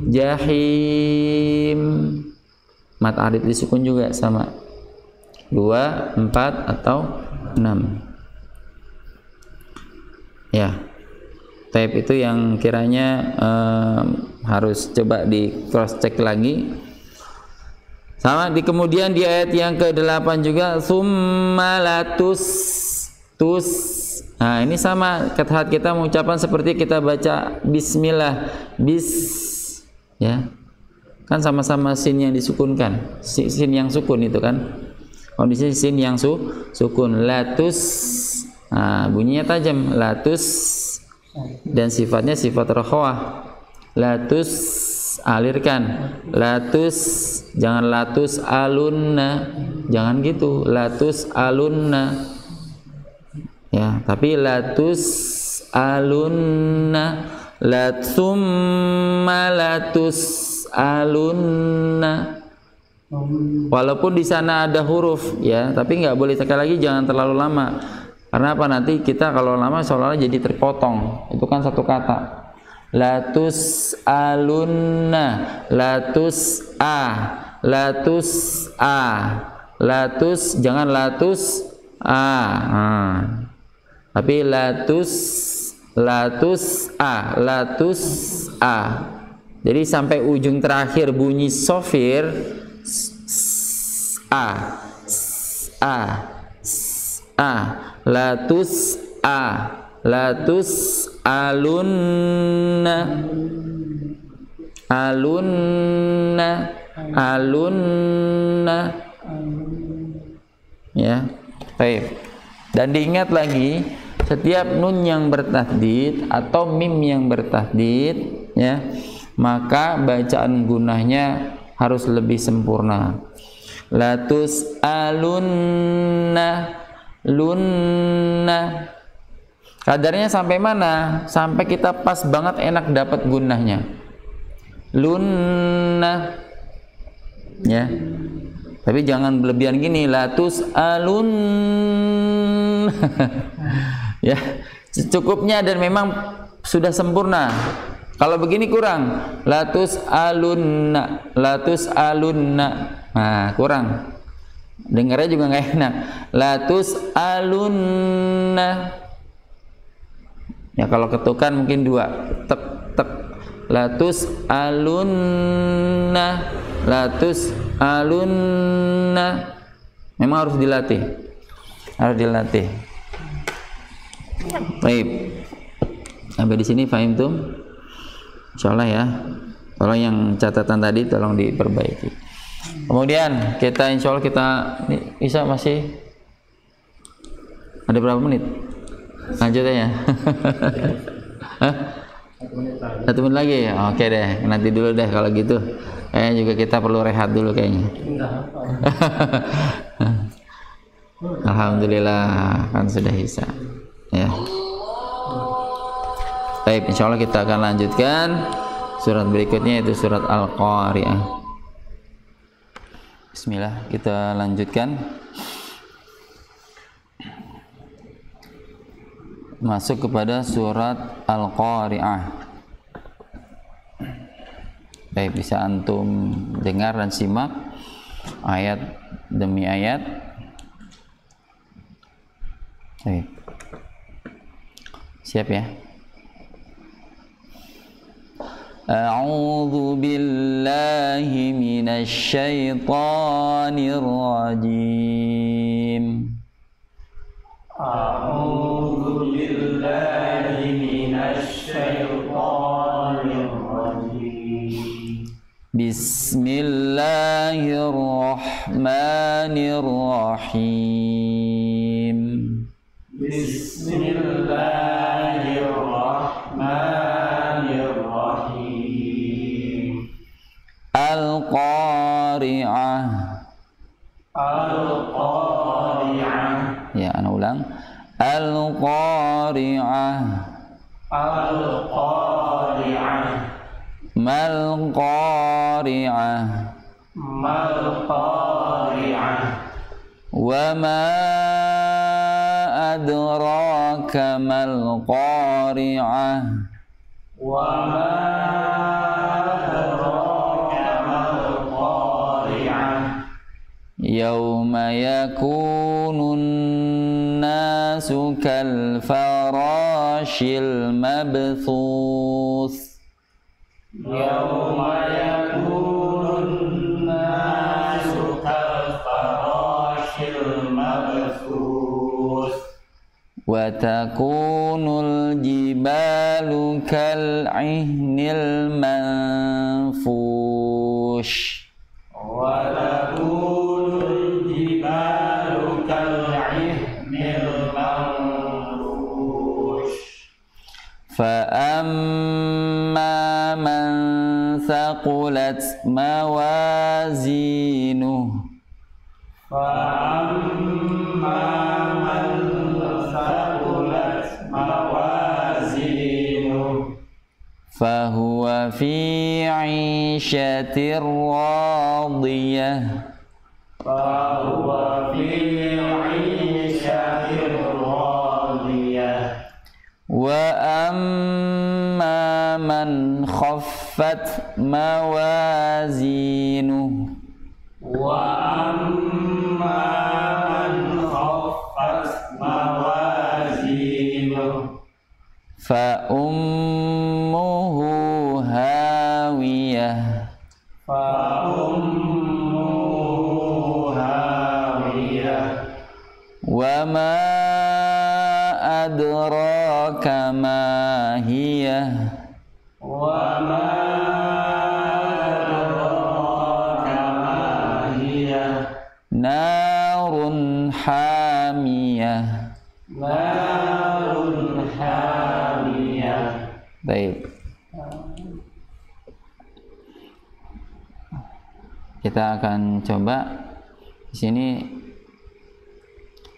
Jahim. Mat arid disukun juga sama. 2, 4 atau 6. Ya. Type itu yang kiranya harus coba di cross check lagi. Sama di kemudian di ayat yang ke-8 juga summalatus tus. Nah, ini sama saat kita mengucapkan seperti kita baca bismillah, bis, ya. Kan sama-sama sin yang disukunkan. Sin yang sukun itu kan. Kondisi sin yang sukun, latus. Nah, bunyinya tajam, latus. Dan sifatnya sifat rakhawah. Latus, alirkan. Latus, jangan latus alunna. Jangan gitu, latus alunna. Ya, tapi latus alunna. Latsumma latus alunna. Walaupun di sana ada huruf ya, tapi nggak boleh sekali lagi jangan terlalu lama. Karena apa, nanti kita kalau lama seolah-olah jadi terpotong. Itu kan satu kata. Latus alunna, latus latus latus, jangan latus tapi latus latus Jadi sampai ujung terakhir bunyi sofir latus latus alunna ya. Baik. Dan diingat lagi, setiap nun yang bertahdid atau mim yang bertahdid ya, maka bacaan gunahnya harus lebih sempurna. Latus alunna lunna. Kadarnya sampai mana? Sampai kita pas banget enak dapat gunahnya. Lunna. Ya. Tapi jangan berlebihan gini, latus alun. Ya, secukupnya dan memang sudah sempurna. Kalau begini kurang. Latus alunna, latus alunna. Nah, kurang. Dengarnya juga nggak enak. Latus alunna. Ya, kalau ketukan mungkin 2. Tek tek. Latus alunna, latus alunna. Memang harus dilatih. Harus dilatih. Baik. Sampai di sini fahim tuh? Insyaallah ya. Tolong yang catatan tadi tolong diperbaiki. Kemudian kita insyaallah kita ini Isa masih Ada berapa menit? Lanjut aja. Hah? 1 menit lagi ya? Oke deh, nanti dulu deh kalau gitu. Kayaknya juga kita perlu rehat dulu kayaknya. Alhamdulillah kan sudah bisa. Ya. Baik, insya Allah kita akan lanjutkan surat berikutnya, yaitu surat Al-Qari'ah. Bismillah, kita lanjutkan. Masuk kepada surat Al-Qari'ah. Baik, bisa antum dengar dan simak ayat demi ayat. Baik. Siap ya? A'udzu billahi minasy syaithanir rajim. A'udzu billahi minasy syaithanir rajim. Bismillahirrahmanirrahim. Bismillahirrahmanirrahim. Al-Qari'ah. Al-Qari'ah. Ya, ana ulang. Al-Qari'ah. Al-Qari'ah. Mal Qari'ah. Mal Qari'ah. Wa ma adraka mal Qari'ah. Wa ma adraka mal Qari'ah. Yawma yakunun nasu kal farashil mabthuth. Yawma yakunun nasu kal farashil mabthuth. Wa takunul jibalu kal ihnil manfush. Wa takunul jibalu kal ihnil manfush. Fa amma man thaqulat mawazinuh. Fa'amma man thaqulat mawazinuh. Fahuwa fi 'ishatir radiyah. Fahuwa fi 'ishatir radiyah. Wa amma man khaffat mawazinuh. Wa amma man khaffat mawazinuh. Fa ummuhu hawiyah. Fa ummuhu hawiyah. Wa ma adraka ma hiyah. Wa ma adraka ma hiyah. Narun hamiyah. Narun hamiyah. Baik. Kita akan coba di sini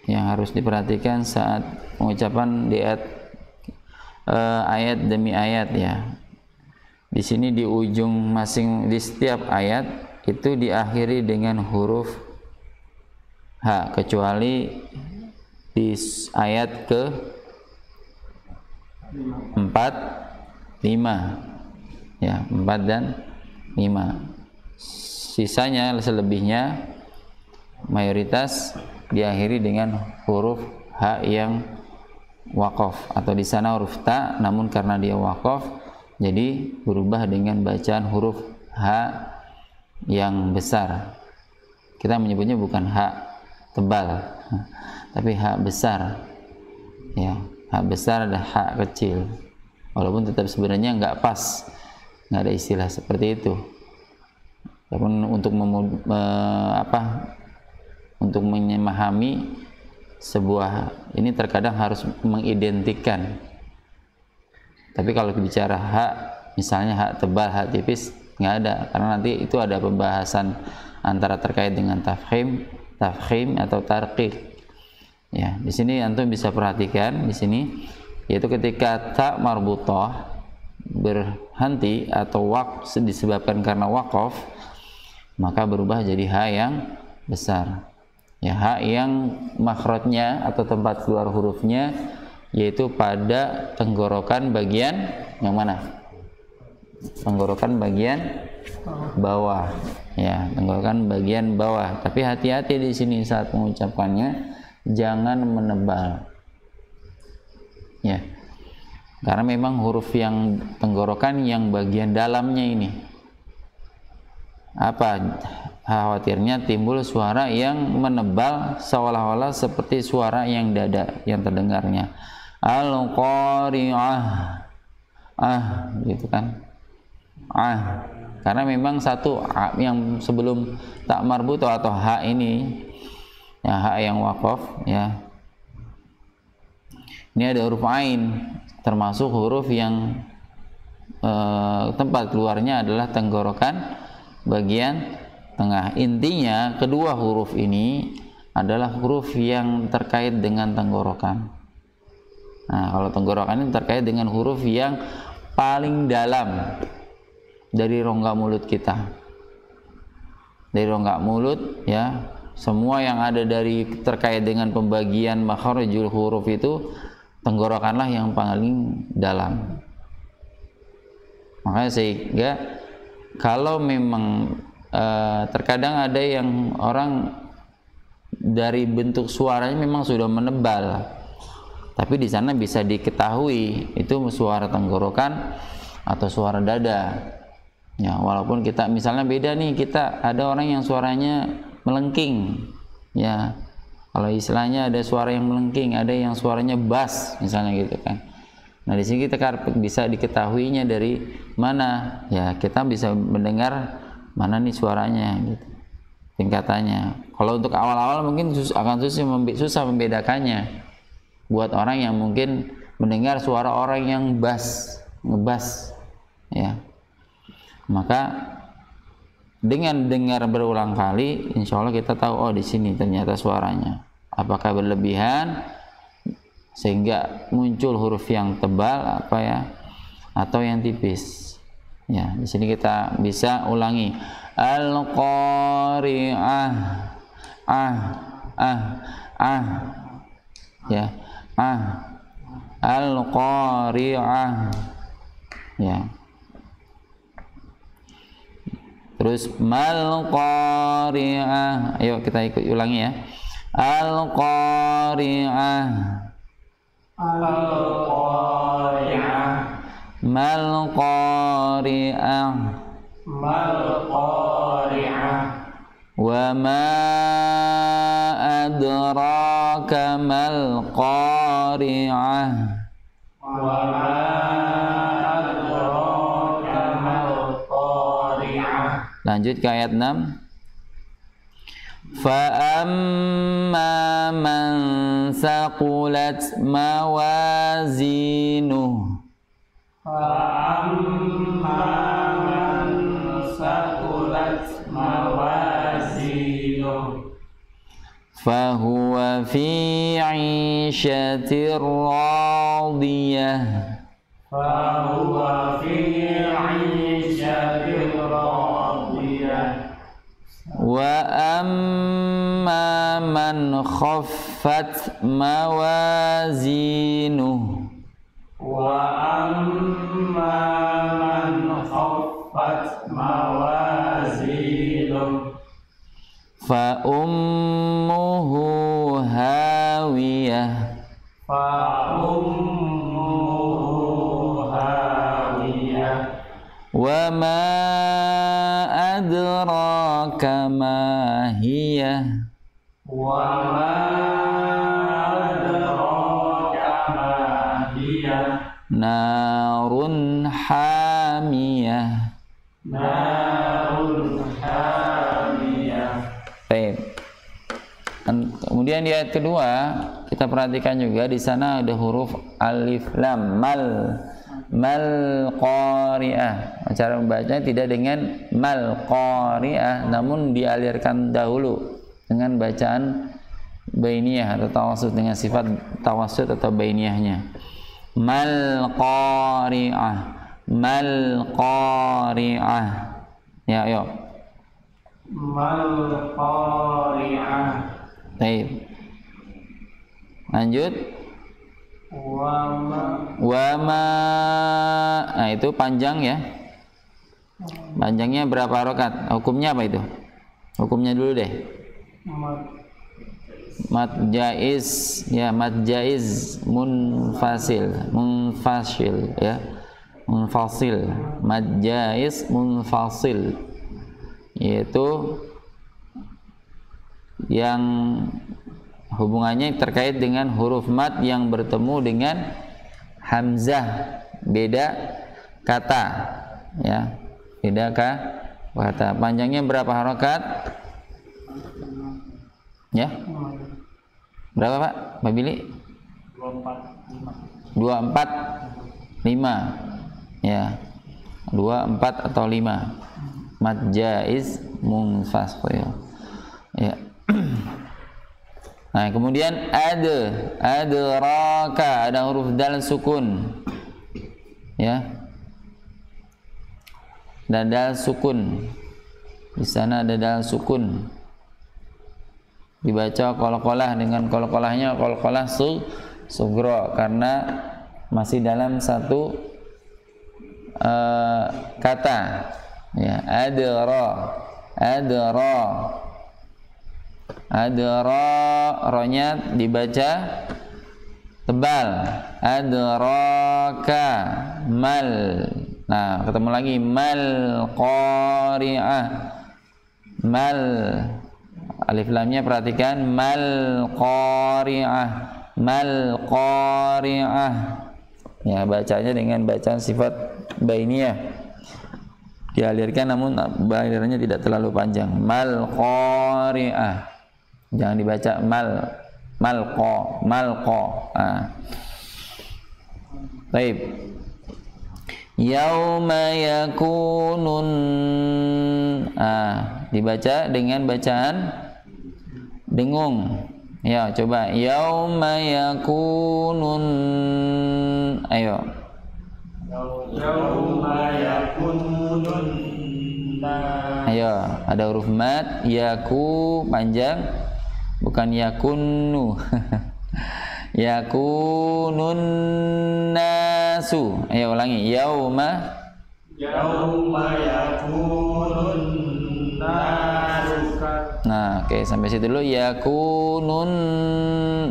yang harus diperhatikan saat pengucapan di ayat demi ayat ya. Di sini di ujung di setiap ayat itu diakhiri dengan huruf H, kecuali di ayat ke 4, 5 ya, 4 dan 5. Sisanya selebihnya mayoritas diakhiri dengan huruf H yang waqaf, atau di sana huruf ta, namun karena dia waqaf jadi berubah dengan bacaan huruf H yang besar. Kita menyebutnya bukan H tebal tapi H besar ya. H besar ada H kecil, walaupun tetap sebenarnya nggak pas, nggak ada istilah seperti itu. Walaupun untuk memahami sebuah ini terkadang harus mengidentikan. Tapi kalau bicara hak, misalnya hak tebal, hak tipis, nggak ada, karena nanti itu ada pembahasan antara terkait dengan tafkhim atau tarqiq. Ya, di sini antum bisa perhatikan di sini, yaitu ketika ta marbutah berhenti atau disebabkan karena waqaf, maka berubah jadi ha yang besar. Ya, ha yang makhrajnya atau tempat keluar hurufnya yaitu pada tenggorokan bagian yang mana? Tenggorokan bagian bawah. Ya, tenggorokan bagian bawah. Tapi hati-hati di sini saat mengucapkannya, jangan menebal. Ya. Karena memang huruf yang tenggorokan yang bagian dalamnya ini, apa khawatirnya timbul suara yang menebal seolah-olah seperti suara yang dada yang terdengarnya. Al-qari'ah, gitu kan? Karena memang satu yang sebelum tak marbutah atau ha ini, ya ha yang waqaf, ya. Ini ada huruf ain, termasuk huruf yang tempat keluarnya adalah tenggorokan bagian tengah. Intinya kedua huruf ini adalah huruf yang terkait dengan tenggorokan. Nah, kalau tenggorokan ini terkait dengan huruf yang paling dalam dari rongga mulut kita. Dari rongga mulut, ya, semua yang ada dari terkait dengan pembagian makharijul huruf itu, tenggorokanlah yang paling dalam. Makanya sehingga kalau memang terkadang ada yang orang dari bentuk suaranya memang sudah menebal, tapi di sana bisa diketahui itu suara tenggorokan atau suara dada. Ya, walaupun kita misalnya beda nih, kita ada orang yang suaranya melengking, ya. Kalau istilahnya ada suara yang melengking, ada yang suaranya bass, misalnya gitu kan. Nah, di sini kita bisa diketahuinya dari mana, ya kita bisa mendengar mana nih suaranya, gitu, tingkatannya. Kalau untuk awal-awal mungkin akan susah membedakannya. Buat orang yang mungkin mendengar suara orang yang ngebas, ya, maka dengan dengar berulang kali, insya Allah kita tahu, oh di sini ternyata suaranya. Apakah berlebihan sehingga muncul huruf yang tebal, apa ya, atau yang tipis. Ya, di sini kita bisa ulangi. Al-qari'ah, ya. Al-qari'ah, ya. Terus mal qari'ah, ayo kita ikut ulangi ya. Al-qari'ah, Al-qari'ah, mal qari'ah, mal qari'ah, wa ma adraka mal qari'ah, wa ma adraka mal qari'ah. Lanjut ke ayat 6. Fa amma man saqulat mawazinuhu, Fa'amma man saqulat mawazinuhu, fahuwa fi 'ishatir radiyah, fahuwa fi 'ishatin radiyah. wa amma man khaffat mawazinuhu, Wa amma man khaffat mawazinuhu, fa ummuhu hawiyah, fa ummuhu hawiyah. wa ma adraka ma hiya, Wa ma adraka ma hiya, narun hamiyah. narun hamiyah. Baik. Kemudian di ayat kedua kita perhatikan juga di sana ada huruf alif lam mal qari'ah. Cara membacanya tidak dengan mal qari'ah, namun dialirkan dahulu dengan bacaan bainiyah atau tawassut dengan sifat tawassut atau bainiyahnya. Mal qari'ah. Ya, ayo. Mal qari'ah. Baik. Lanjut. Wama. Nah, itu panjang ya. Panjangnya berapa harokat? Hukumnya apa itu? Hukumnya dulu deh. Mad jaiz ya, mad jaiz munfasil ya. Munfasil. Mad jaiz munfasil. Yaitu yang hubungannya terkait dengan huruf mad yang bertemu dengan hamzah, beda kata ya, beda kata. Panjangnya berapa harokat ya? Berapa Pak? Pak Billy? 2, 4, 5 ya, 2, 4 atau 5. Mad jaiz munfasil ya. Nah, kemudian adraka, ada huruf dal sukun ya, dan dal sukun di sana ada dal sukun, dibaca qalqalah dengan qalqalahnya qalqalah sugro karena masih dalam satu kata ya. Adra ronya dibaca tebal. Adraka mal. Nah, ketemu lagi mal qari'ah. Mal, alif lamnya perhatikan, mal qari'ah. Mal qari'ah ya, bacanya dengan bacaan sifat bainiyah, dialirkan namun alirannya tidak terlalu panjang. Mal qari'ah, jangan dibaca malqa. Baik. Yauma yakunun, dibaca dengan bacaan dengung ya. Coba yauma yakunun, ayo. Yauma yakunun. Ayo, ada huruf mad, yaku panjang, bukan yakunu. Yakunun nasu. Ayo ulangi. Yauma yakunun nasu. Nah, oke, sampai situ dulu. Yakunun,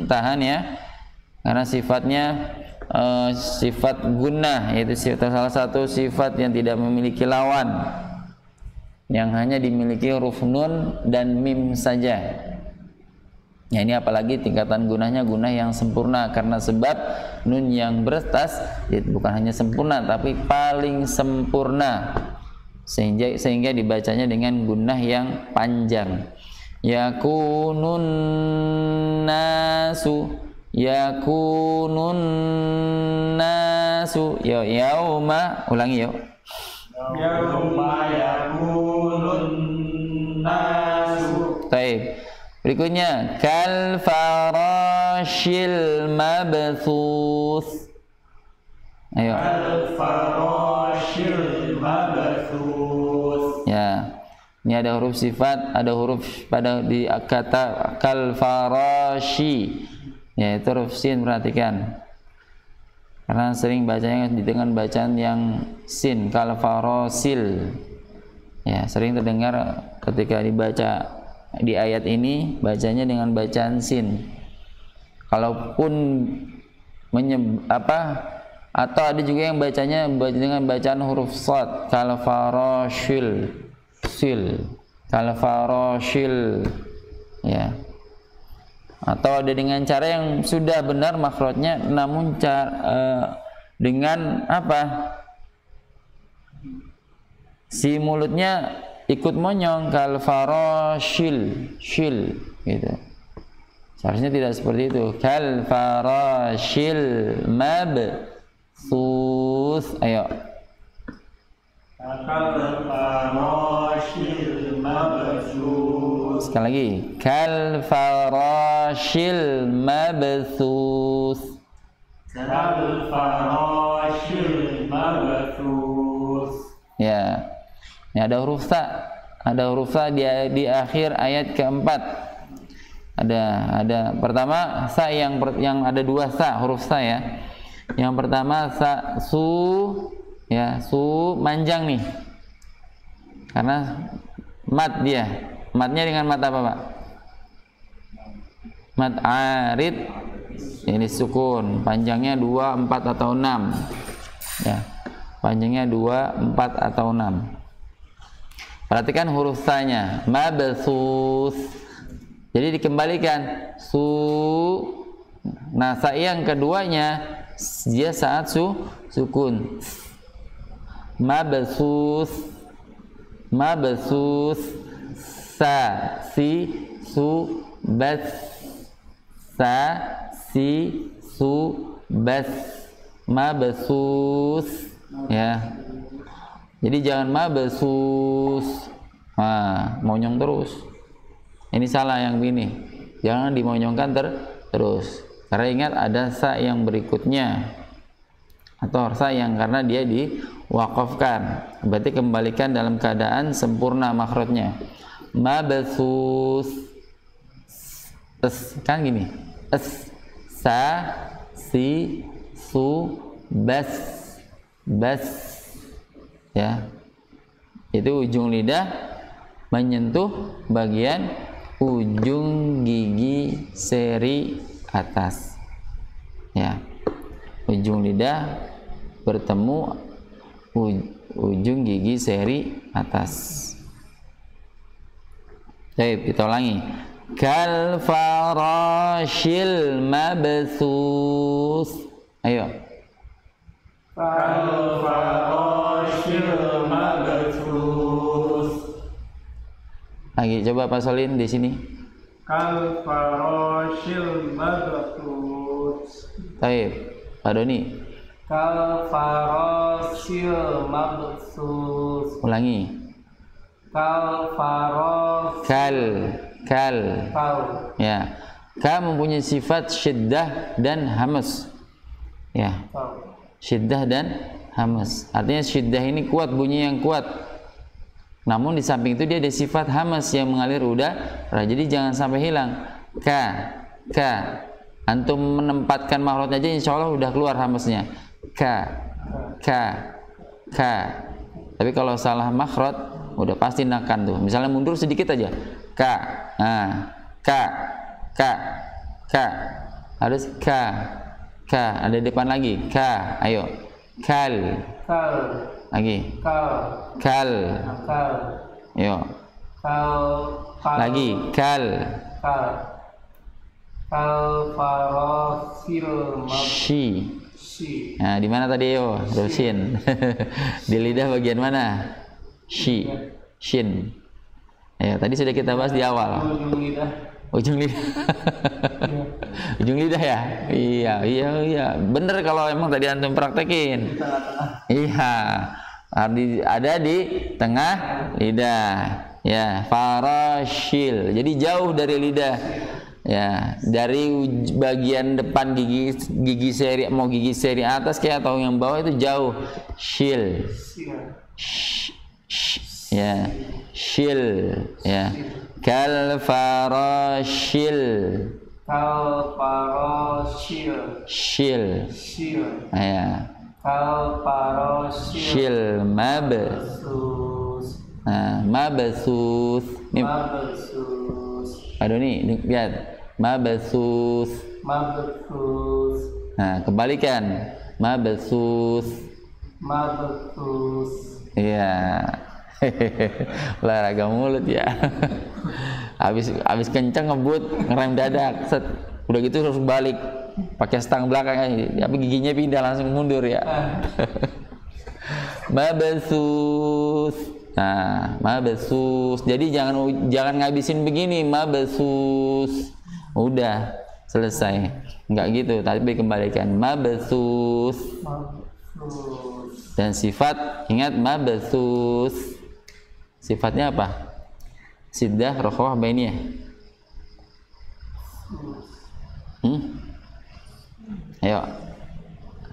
tahan ya, karena sifatnya sifat gunnah, yaitu salah satu sifat yang tidak memiliki lawan, yang hanya dimiliki huruf nun dan mim saja. Ya, ini apalagi tingkatan gunahnya gunah yang sempurna, karena sebab nun yang beretas itu bukan hanya sempurna tapi paling sempurna, sehingga dibacanya dengan gunah yang panjang. Yakunun nasu, yakunun nasu. Yo, yauma, ulangi yo. Yauma yakunun nasu. Baik. Berikutnya kal farashil mabthus. Ayo. Kal farashil mabthus. Ya. Ini ada huruf sifat, ada huruf pada di kata kal farashi. Ya, itu huruf sin, perhatikan. Karena sering bacanya dengan bacaan yang sin, kal farasil. Ya, sering terdengar ketika dibaca di ayat ini bacanya dengan bacaan sin. Kalaupun atau ada juga yang bacanya dengan bacaan huruf shad, kal farashil sil, kal farashil ya. Atau ada dengan cara yang sudah benar makhrajnya, namun dengan si mulutnya ikut monyong, kal farashil shil gitu. Seharusnya tidak seperti itu. Kal farashil mabthus. Ayo. Kal farashil mabthus. Sekali lagi. Kal farashil mabthus. Kal farashil mabthus. Ya. Ini ada huruf sa. Ada huruf sa di akhir ayat keempat. Ada pertama sa yang ada dua sa, huruf sa ya. Yang pertama sa su ya, su manjang nih. Karena mat dia. Matnya dengan mat apa, Pak? Mat arid. Ini sukun, panjangnya 2, 4 atau 6. Ya. Panjangnya 2, 4 atau 6. Perhatikan huruf sa-nya, mabthus. Jadi dikembalikan su. Nah, sa yang keduanya dia saat sukun. Mabthus. Mabthus. Sa si su bas. Sa si su bas. Mabthus ya. Jadi jangan mabthus. Nah, monyong terus. Ini salah yang ini. Jangan dimonyongkan terus. Karena ingat ada sa yang berikutnya. Atau sa yang karena dia diwaqafkan. Berarti kembalikan dalam keadaan sempurna makhrajnya. Mabthus. Kan gini. Sa si su bas. Bas. Ya. Itu ujung lidah menyentuh bagian ujung gigi seri atas. Ya. Ujung lidah bertemu ujung gigi seri atas. Baik, kita ulangi. Kal farashil mabthus. Ayo. Kal farashil mabthus. Lagi coba Pak Solin di sini. Kal farashil mabthus. Baik, Pak Doni. Kal farashil mabthus. Ulangi. Kal Kal. Kal. Ya. Ka mempunyai sifat syiddah dan hamas. Ya. Syiddah dan hamas. Artinya syiddah ini kuat, bunyi yang kuat. Namun di samping itu dia ada sifat hamas yang mengalir udara. Jadi jangan sampai hilang. Ka. Antum menempatkan makhrajnya aja insya Allah udah keluar hamasnya. Ka. Tapi kalau salah makhraj udah pasti nakan tuh. Misalnya mundur sedikit aja. Ka. Nah, ka. Harus ka. Ada depan lagi. Ka. Ayo. Kal. Lagi. Kal. Ayo. Lagi. Kal. Kal farashil Shi. mabthus. Nah, di mana tadi yo? Rosin. Di lidah bagian mana? Shi. Shin. Ya, tadi sudah kita bahas di awal. Ujung lidah. Ujung lidah ya? Iya. Bener kalau emang tadi antum praktekin. Iya. Ada di tengah lidah. Ya, farashil. Jadi jauh dari lidah. Ya, dari bagian depan gigi seri, mau gigi seri atas kayak atau yang bawah itu jauh. Shil. Ya, shil. Ya. Kal farashil. Shil. Ya. Kal farashil Shil mabthus. Nah, mabthus. Aduh nih, lihat. Mabthus. Nah, kembalikan. Mabthus. Iya. Olahraga mulut ya. Habis kencang ngebut, ngerem dadak. Set. Udah gitu harus balik. Pakai stang belakang aja. Tapi giginya pindah langsung mundur ya. Mabthus. Nah, mabthus. Jadi jangan ngabisin begini, mabthus. Udah selesai. Enggak gitu, tapi kembalikan mabthus. Dan sifat, ingat mabthus. Sifatnya apa? Siddah, rokhawah, bainiyah. Ayo.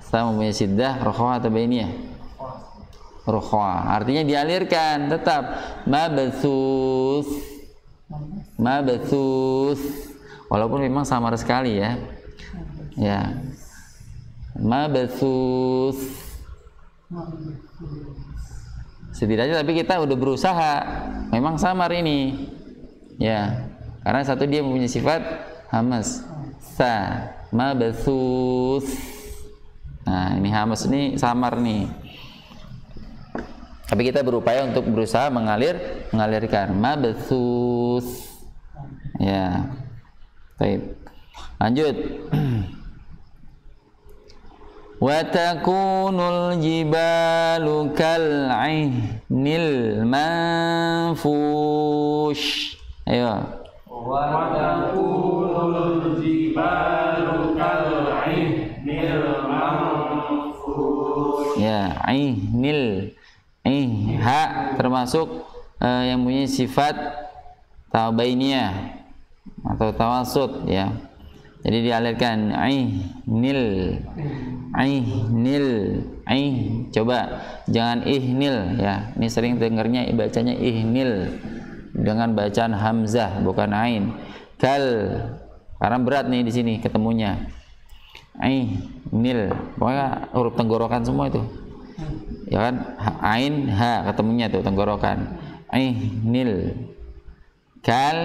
Saya mempunyai siddah, rokhawah atau bainiyah? Rokhawah. Artinya dialirkan tetap mabthus. Mabthus. Walaupun memang samar sekali ya. Ya. Mabthus. Setidaknya tapi kita udah berusaha. Memang samar ini. Ya. Karena satu dia mempunyai sifat hamas. Sa. Mabthus. Nah, ini hamas ini samar nih. Tapi kita berupaya untuk berusaha mengalirkan mabthus. Ya. Baik. Lanjut. Wa takunul jibalu kal'ihnil manfush. Ayo. Wa takunul jibalu kal'ihnil manfush. Ya, ainil. Ha termasuk yang punya sifat tabainiyah atau tawasud ya. Jadi dialirkan ainil. Coba jangan ihnil ya. Ini sering dengarnya bacanya ihnil dengan bacaan hamzah bukan ain. Kal karena berat nih di sini ketemunya. Ainil. Pokoknya huruf tenggorokan semua itu. Ya kan? Ain ha ketemunya tuh tenggorokan. Ainil. Kal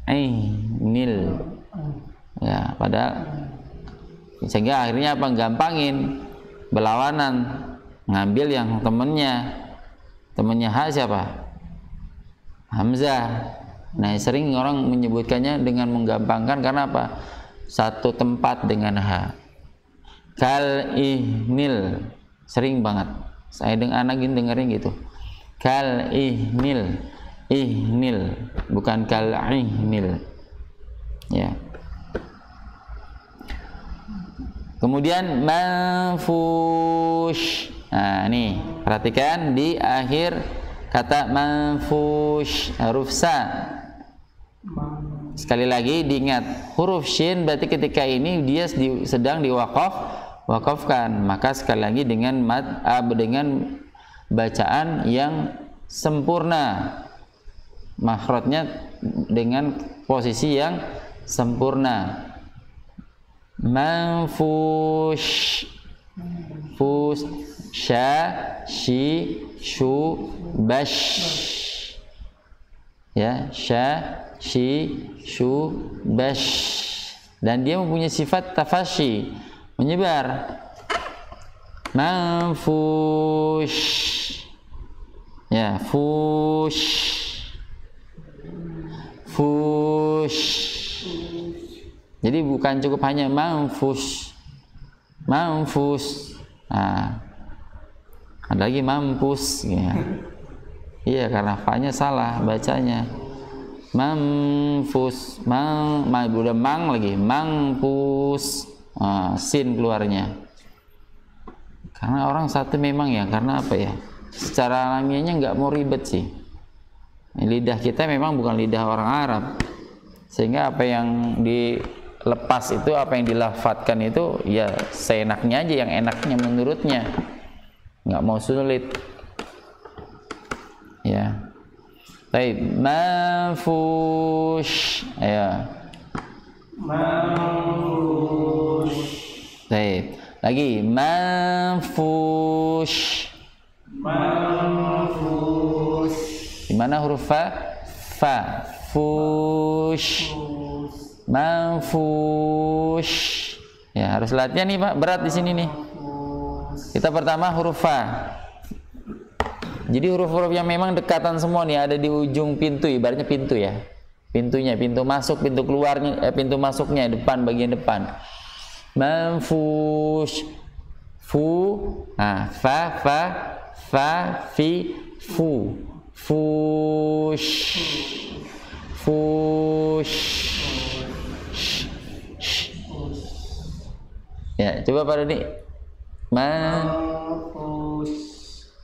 ainil. Ya, padahal sehingga akhirnya apa? Gampangin berlawanan, ngambil yang temennya ha siapa? Hamzah. Nah, sering orang menyebutkannya dengan menggampangkan karena apa? Satu tempat dengan ha. Kal ihnil. Sering banget. Saya anak ini dengerin gitu. Kal ihnil. Ihnil bukan kal ihnil. Ya. Kemudian manfush. Nah, nih, perhatikan di akhir kata manfush huruf sa. Sekali lagi diingat, huruf shin berarti ketika ini dia sedang diwakafkan. Maka sekali lagi dengan dengan bacaan yang sempurna. Makhrajnya dengan posisi yang sempurna. Manfush. Fus sya shi shu bash. Ya, sya shi shu bash. Dan dia mempunyai sifat tafashi, menyebar. Manfush. Ya, fush. Fush. Jadi bukan cukup hanya manfush. Nah, ada lagi mampus ya. Iya, karena fa-nya salah bacanya. Mampus, udah mang lagi, mampus. Sin keluarnya. Karena orang satu memang ya, karena apa ya? Secara alamiahnya nggak mau ribet sih. Lidah kita memang bukan lidah orang Arab, sehingga apa yang dilepas itu, apa yang dilafadzkan itu ya seenaknya aja, yang enaknya menurutnya, nggak mau sulit ya. Baik, manfush, ya. Manfush. Baik, lagi manfush. Manfush. Di mana huruf fa? Fa. Fush. Manfush. Ya, harus latihan nih, Pak. Berat di sini nih. Kita pertama huruf fa. Jadi huruf-huruf yang memang dekatan semua nih, ada di ujung pintu, ibaratnya pintu ya. Pintunya, pintu masuk, pintu keluarnya, pintu masuknya depan, bagian depan. Manfush. Fu. Nah, fa, fi, fu. Fush. Fush. coba Pak Doni. Manfus.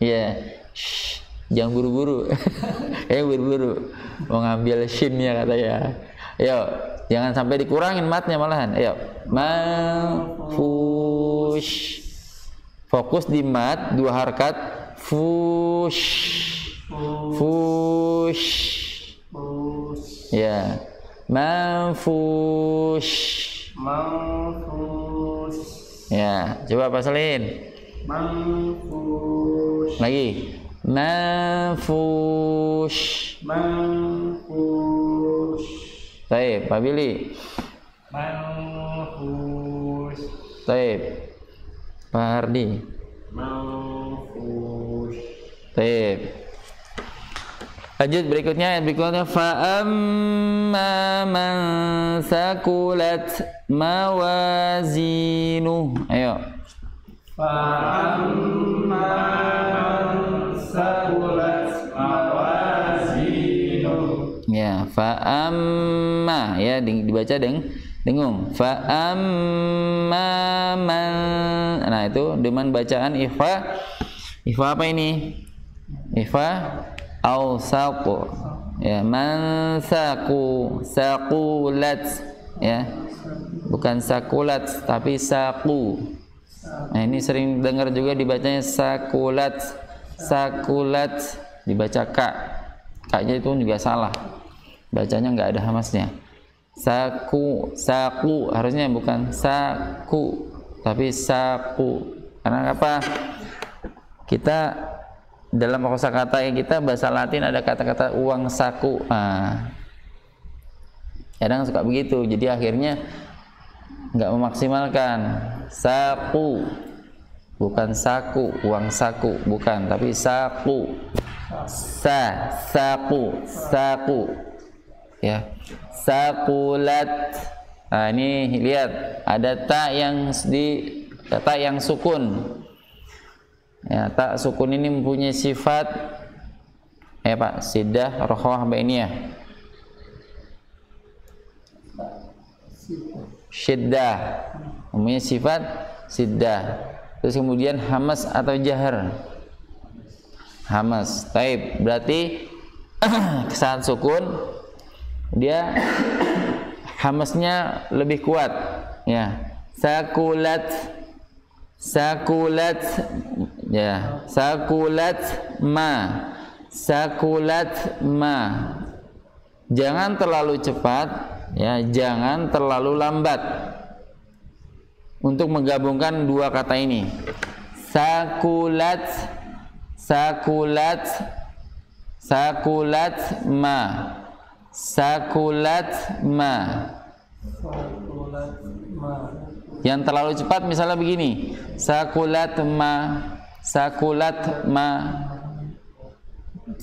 Ya, jangan buru-buru. Buru-buru mau ngambil shinnya katanya. Ayo, jangan sampai dikurangin matnya malahan. Ayo, manfush. Fokus di mat, 2 harkat. Fush. Fush. Ya, manfush. Manfus. Ya, coba pasalin. Manfus. Lagi. Manfush. Manfus. Taib, Pak Billy. Manfus. Taib. Pak Hardi. Manfus. Taib. Lanjut berikutnya, fa'amma man sakulat mawazinuh. Ayo. Fa'amman sakulat mawazinuh. Ya, fa'amma ya dibaca dengung. Fa'amma man. Nah, itu dengan bacaan ikhfa. Ikhfa apa ini? Ikhfa awsaqu. Ya, man saqulat ya. Bukan sakulat tapi saku. Nah, ini sering dengar juga dibacanya sakulat. Sakulat dibaca ka. Ka-nya itu juga salah. Bacanya nggak ada hamasnya. Saku harusnya bukan saku tapi saku. Karena apa? Kita dalam kosakata yang kita bahasa Latin ada kata-kata uang saku. Nah, kadang suka begitu. Jadi akhirnya nggak memaksimalkan. Saku bukan saku, uang saku bukan, tapi saku. Saku. Ya. Sakulat. Nah, ini lihat ada ta yang sukun. Ya, ta sukun ini mempunyai sifat Pak, siddah, rokhawah, bainiyah. Syiddah. Mempunyai sifat siddah. Terus kemudian hamas atau jahar. Hamas. Taib. Berarti saat sukun dia hamasnya lebih kuat. Ya. Sakulat ya, sakulat ma. Jangan terlalu cepat ya, jangan terlalu lambat untuk menggabungkan 2 kata ini. Sakulat ma. Yang terlalu cepat misalnya begini, sakulat ma.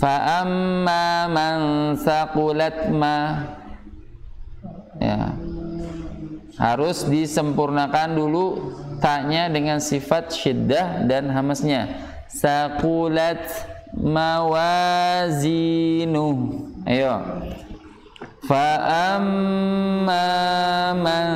Fa'amma man sakulat ma. Ya. Harus disempurnakan dulu taknya dengan sifat syiddah dan hamasnya. Sakulat mawazinuh. Ayo. Fa'amma man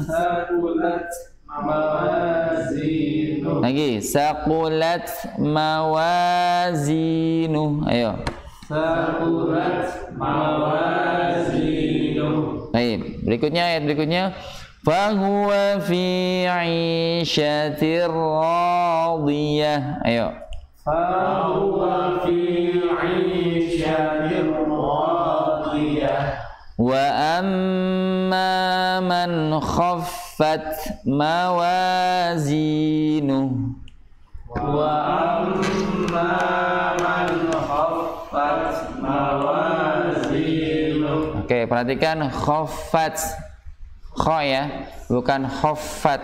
sakulat mawazinuh. Lagi, sakulat mawazinuh. Ayo. Sakulat mawazinuh. Baik, ayat berikutnya. Fahuwa fi 'ishatir radiyah. Ayo. Fahuwa fi 'ishatir radiyah. Wa amma man khaffat mawazinuh. Wa amma man khaffat mawazinuh. Oke, perhatikan khaffat. Kha ya, bukan khaffat.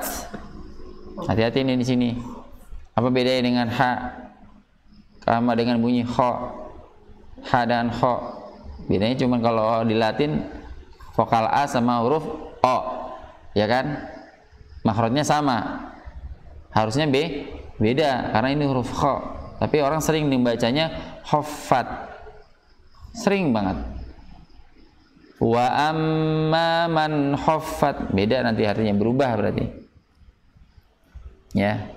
Hati-hati ini di sini. Apa bedanya dengan ha? Sama dengan bunyi kha. Ha dan kha. Bedanya cuma kalau di Latin vokal A sama huruf O, ya kan? Makhrajnya sama. Harusnya beda karena ini huruf kha. Tapi orang sering membacanya khaffat. Sering banget. Wa amma man khaffat, beda nanti artinya, berubah berarti. Ya.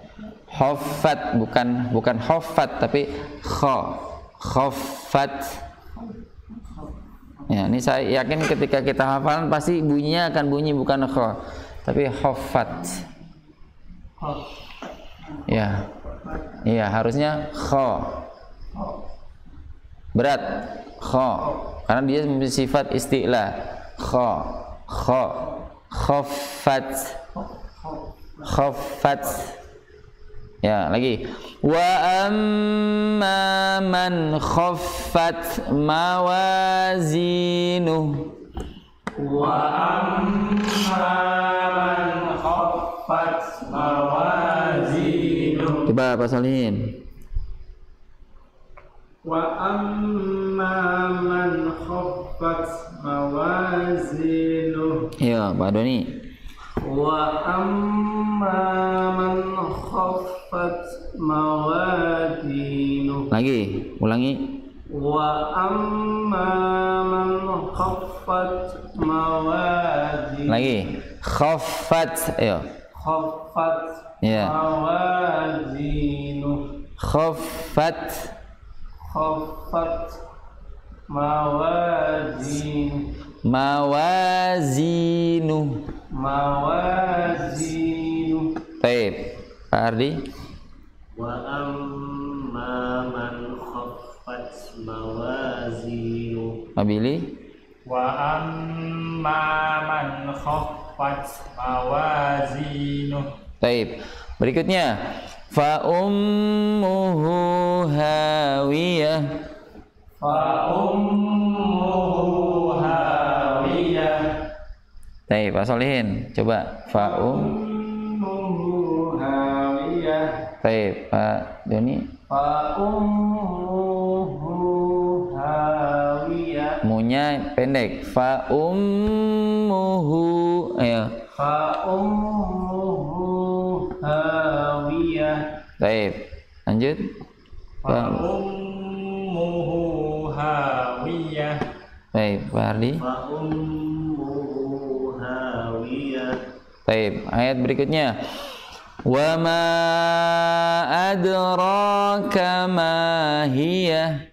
Khaffat bukan khaffat tapi khaffat. Ya, ini saya yakin ketika kita hafalan pasti bunyinya akan bunyi bukan kha tapi khaffat. Ya. Iya, harusnya kha. Berat kha karena dia memiliki sifat isti'la. Khaffat. Ya, lagi. Wa amma man khaffat mawazinuh. Wa amma man khaffat mawazinuh. Coba Pak Solihin. Wa amma man khaffat mawazinuh. Ya, Pak Doni. Wa amma man khaffat mawazinuh. Lagi, ulangi. Wa amma man khaffat mawazinuh. Lagi. Khaffat, ayo. Khaffat Ya. mawazinuh. Khaffat mawazinuh. mawazinuh. Baik, Pak Ardi. Wa amma man khaffat mawazinuh. Pak Billy. Wa amma man khaffat mawazinuh. Baik. Berikutnya fa ummuhu hawiyah. Fa ummuhu hawiyah. Baik, Pak Solihin, coba fa Ummuhu hawiyah. Baik, Pak Doni. Fa ummuhu hawiyah. Munya pendek. Fa ummuhu. Ayo. Fa ummuhu hawiyah. Baik. Lanjut. Fa ummuhu hawiyah. Baik, Pak Ardi. Fa ummuhu hawiyah. Baik, ayat berikutnya. Wa ma adraka ma hiya.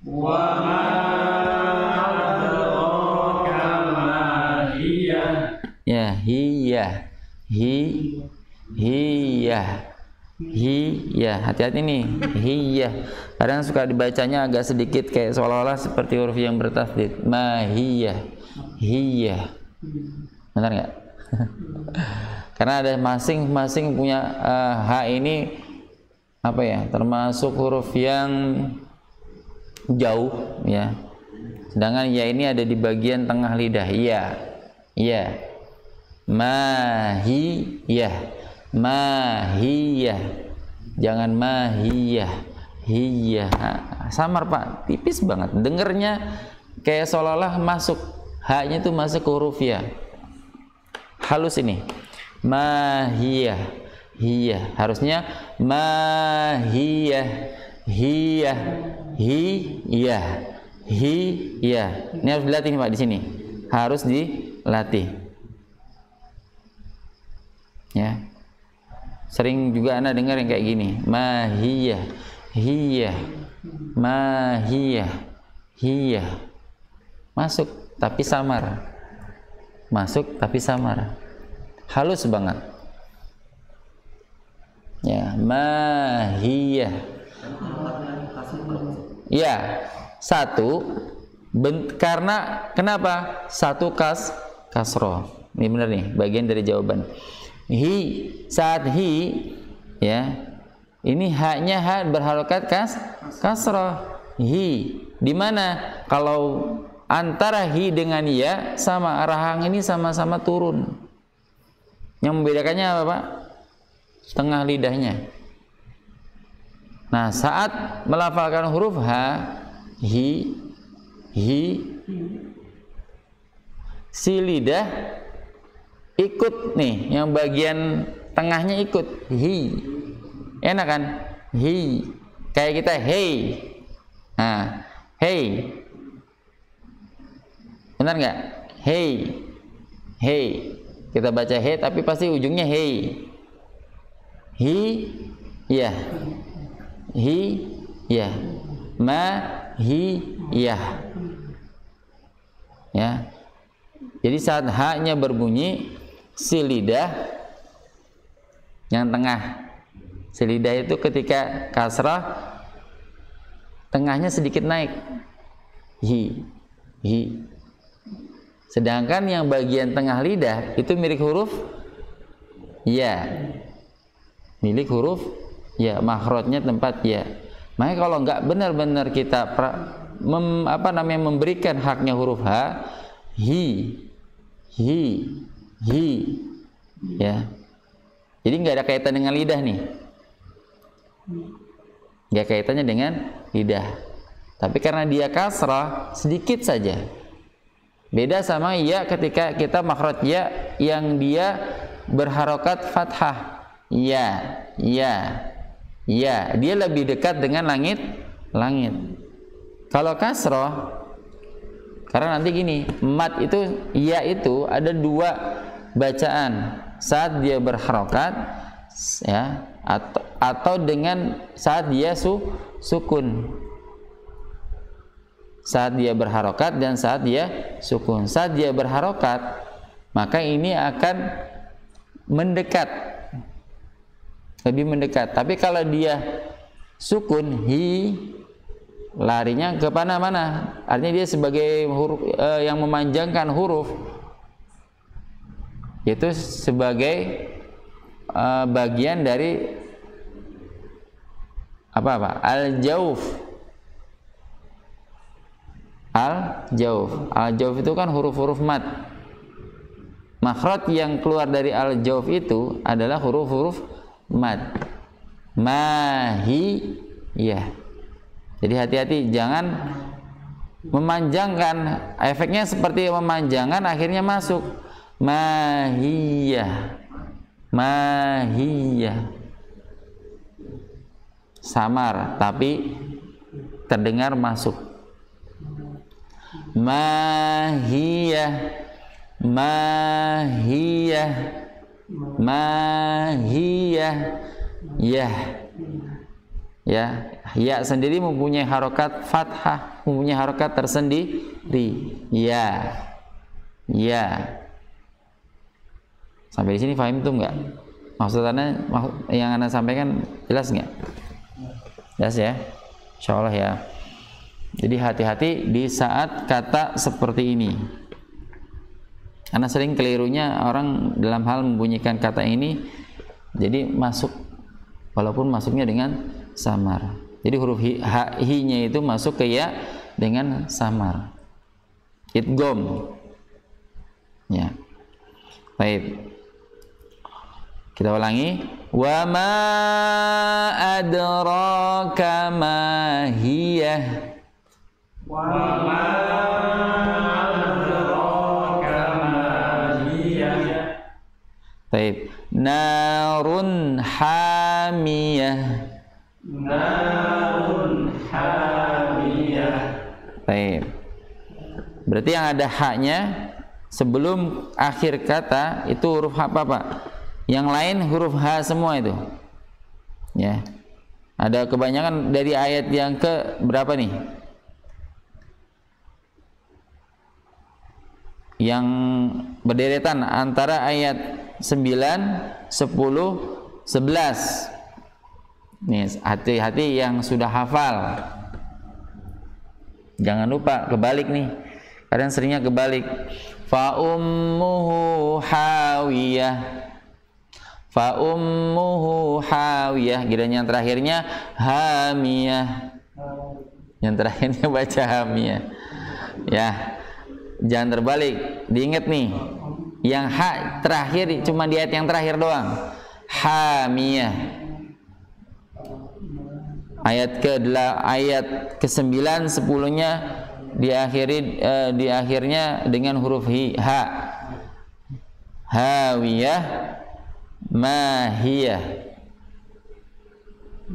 Wa ma adraka ma hiya. Ya, hiya. Hiya. Hati-hati nih. Hiya. Kadang suka dibacanya agak sedikit kayak seolah-olah seperti huruf yang bertasdid. Ma hiya. Benar nggak? Karena ada masing-masing punya H ini apa ya, termasuk huruf yang jauh ya. Sedangkan ya ini ada di bagian tengah lidah. Iya. Mahiyah. Jangan mahiyah. Hiyah. Samar Pak, tipis banget. Dengernya kayak seolah-olah masuk. H-nya itu masuk ke huruf ya. Halus ini. Mahiyah. Harusnya mahiyah. Hiyah. Ini harus dilatih nih Pak di sini. Harus dilatih. Ya. Sering juga Anda dengar yang kayak gini. Mahiyah. Masuk tapi samar. Halus banget. Ya, mahiyah. Ya, satu karena kenapa? Satu kasroh. Ini benar nih, bagian dari jawaban. Saat ya. Ini haknya hak berharokat kasroh. Di mana? Kalau antara hi dengan ya sama, rahang ini sama-sama turun. Yang membedakannya apa Pak? Tengah lidahnya. Nah, saat melafalkan huruf H, si lidah ikut nih, yang bagian tengahnya ikut. Enak kan? Kayak kita hey. Nah, hey. Benar nggak? Hey. Kita baca hey tapi pasti ujungnya hey. Hiyah. Hiyah. Mahiyah. Ya. Jadi saat haknya berbunyi, si lidah yang tengah, si lidah itu ketika kasrah tengahnya sedikit naik, hi. Sedangkan yang bagian tengah lidah itu milik huruf ya, milik huruf ya, makhrajnya tempat ya. Makanya kalau nggak benar-benar kita memberikan haknya huruf h, hi, ya. Jadi nggak ada kaitan dengan lidah nih, nggak kaitannya dengan lidah. Tapi karena dia kasrah sedikit saja, beda sama ya ketika kita makhraj ya yang dia berharokat fathah, ya, dia lebih dekat dengan langit. Kalau kasrah, karena nanti gini, mat itu, ya itu ada dua bacaan, saat dia berharokat, ya, atau dengan saat dia sukun. Saat dia berharokat dan saat dia sukun. Saat dia berharokat, maka ini akan mendekat, lebih mendekat. Tapi kalau dia sukun, larinya ke mana-mana. Artinya dia sebagai huruf yang memanjangkan huruf, yaitu sebagai bagian dari al-jauf. Al-jauf itu kan huruf-huruf mat. Makhraj yang keluar dari al-jauf itu adalah huruf-huruf mat. Mahiyah. Jadi hati-hati, jangan memanjangkan, efeknya seperti memanjangkan akhirnya masuk. Mahiyah. Samar tapi terdengar masuk. Mahiyah. Ya sendiri mempunyai harokat fathah, mempunyai harokat tersendiri. Ya. Sampai di sini paham tuh enggak? Maksudnya yang Anda sampaikan jelas enggak? Jelas ya? Insyaallah ya. Jadi hati-hati di saat kata seperti ini. Karena sering kelirunya orang dalam hal membunyikan kata ini, jadi masuk, walaupun masuknya dengan samar. Jadi huruf hi-nya itu masuk ke ya dengan samar. Idgham. Ya. Baik. Kita ulangi. Wa ma adraka ma hiyah. Wa ma adraka ma hiyah. Baik. Narun hamiyah. Baik. Berarti yang ada haknya sebelum akhir kata itu huruf apa Pak? Yang lain huruf H semua itu. Ya. Ada kebanyakan dari ayat yang ke berapa nih? Yang berderetan antara ayat 9, 10, 11. Nih, hati-hati yang sudah hafal. Jangan lupa kebalik nih. Kadang seringnya kebalik. Fa ummuhu hawiyah. Fa ummuhu hawiyah. Giliran yang terakhirnya hamiyah. Yang terakhirnya baca hamiyah. Ya. Jangan terbalik. Diingat nih. Yang ha terakhir cuma di ayat yang terakhir doang. Hamiyah. Ayat ke-9, 10-nya di akhirnya dengan huruf ha. Hawiyah, mahiyah.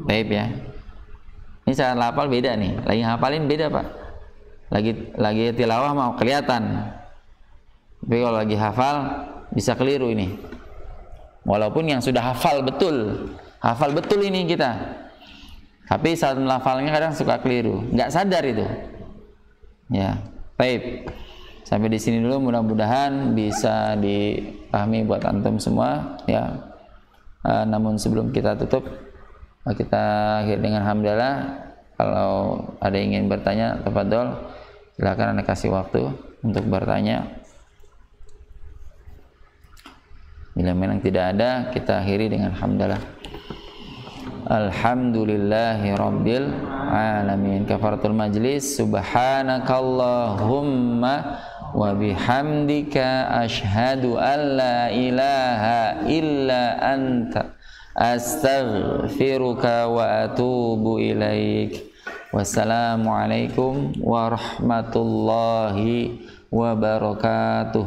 Baik ya. Ini cara hafal beda nih. Lagi hafalin beda Pak. Lagi tilawah mau kelihatan. Tapi kalau lagi hafal bisa keliru ini. Walaupun yang sudah hafal betul hafal betul ini kita. Tapi saat melafalnya kadang suka keliru, nggak sadar itu. Ya, baik. Sampai di sini dulu, mudah-mudahan bisa dipahami buat antum semua. Ya. Namun sebelum kita tutup, kita akhir dengan hamdalah. Kalau ada yang ingin bertanya, tafadhol, silakan Anda kasih waktu untuk bertanya. Bila memang tidak ada, kita akhiri dengan hamdalah. Alhamdulillahi rabbil alamin. Kafaratul majlis. Subhanakallahumma wa bihamdika asyhadu an la ilaha illa anta astaghfiruka wa atubu ilaik. Wassalamualaikum warahmatullahi wabarakatuh.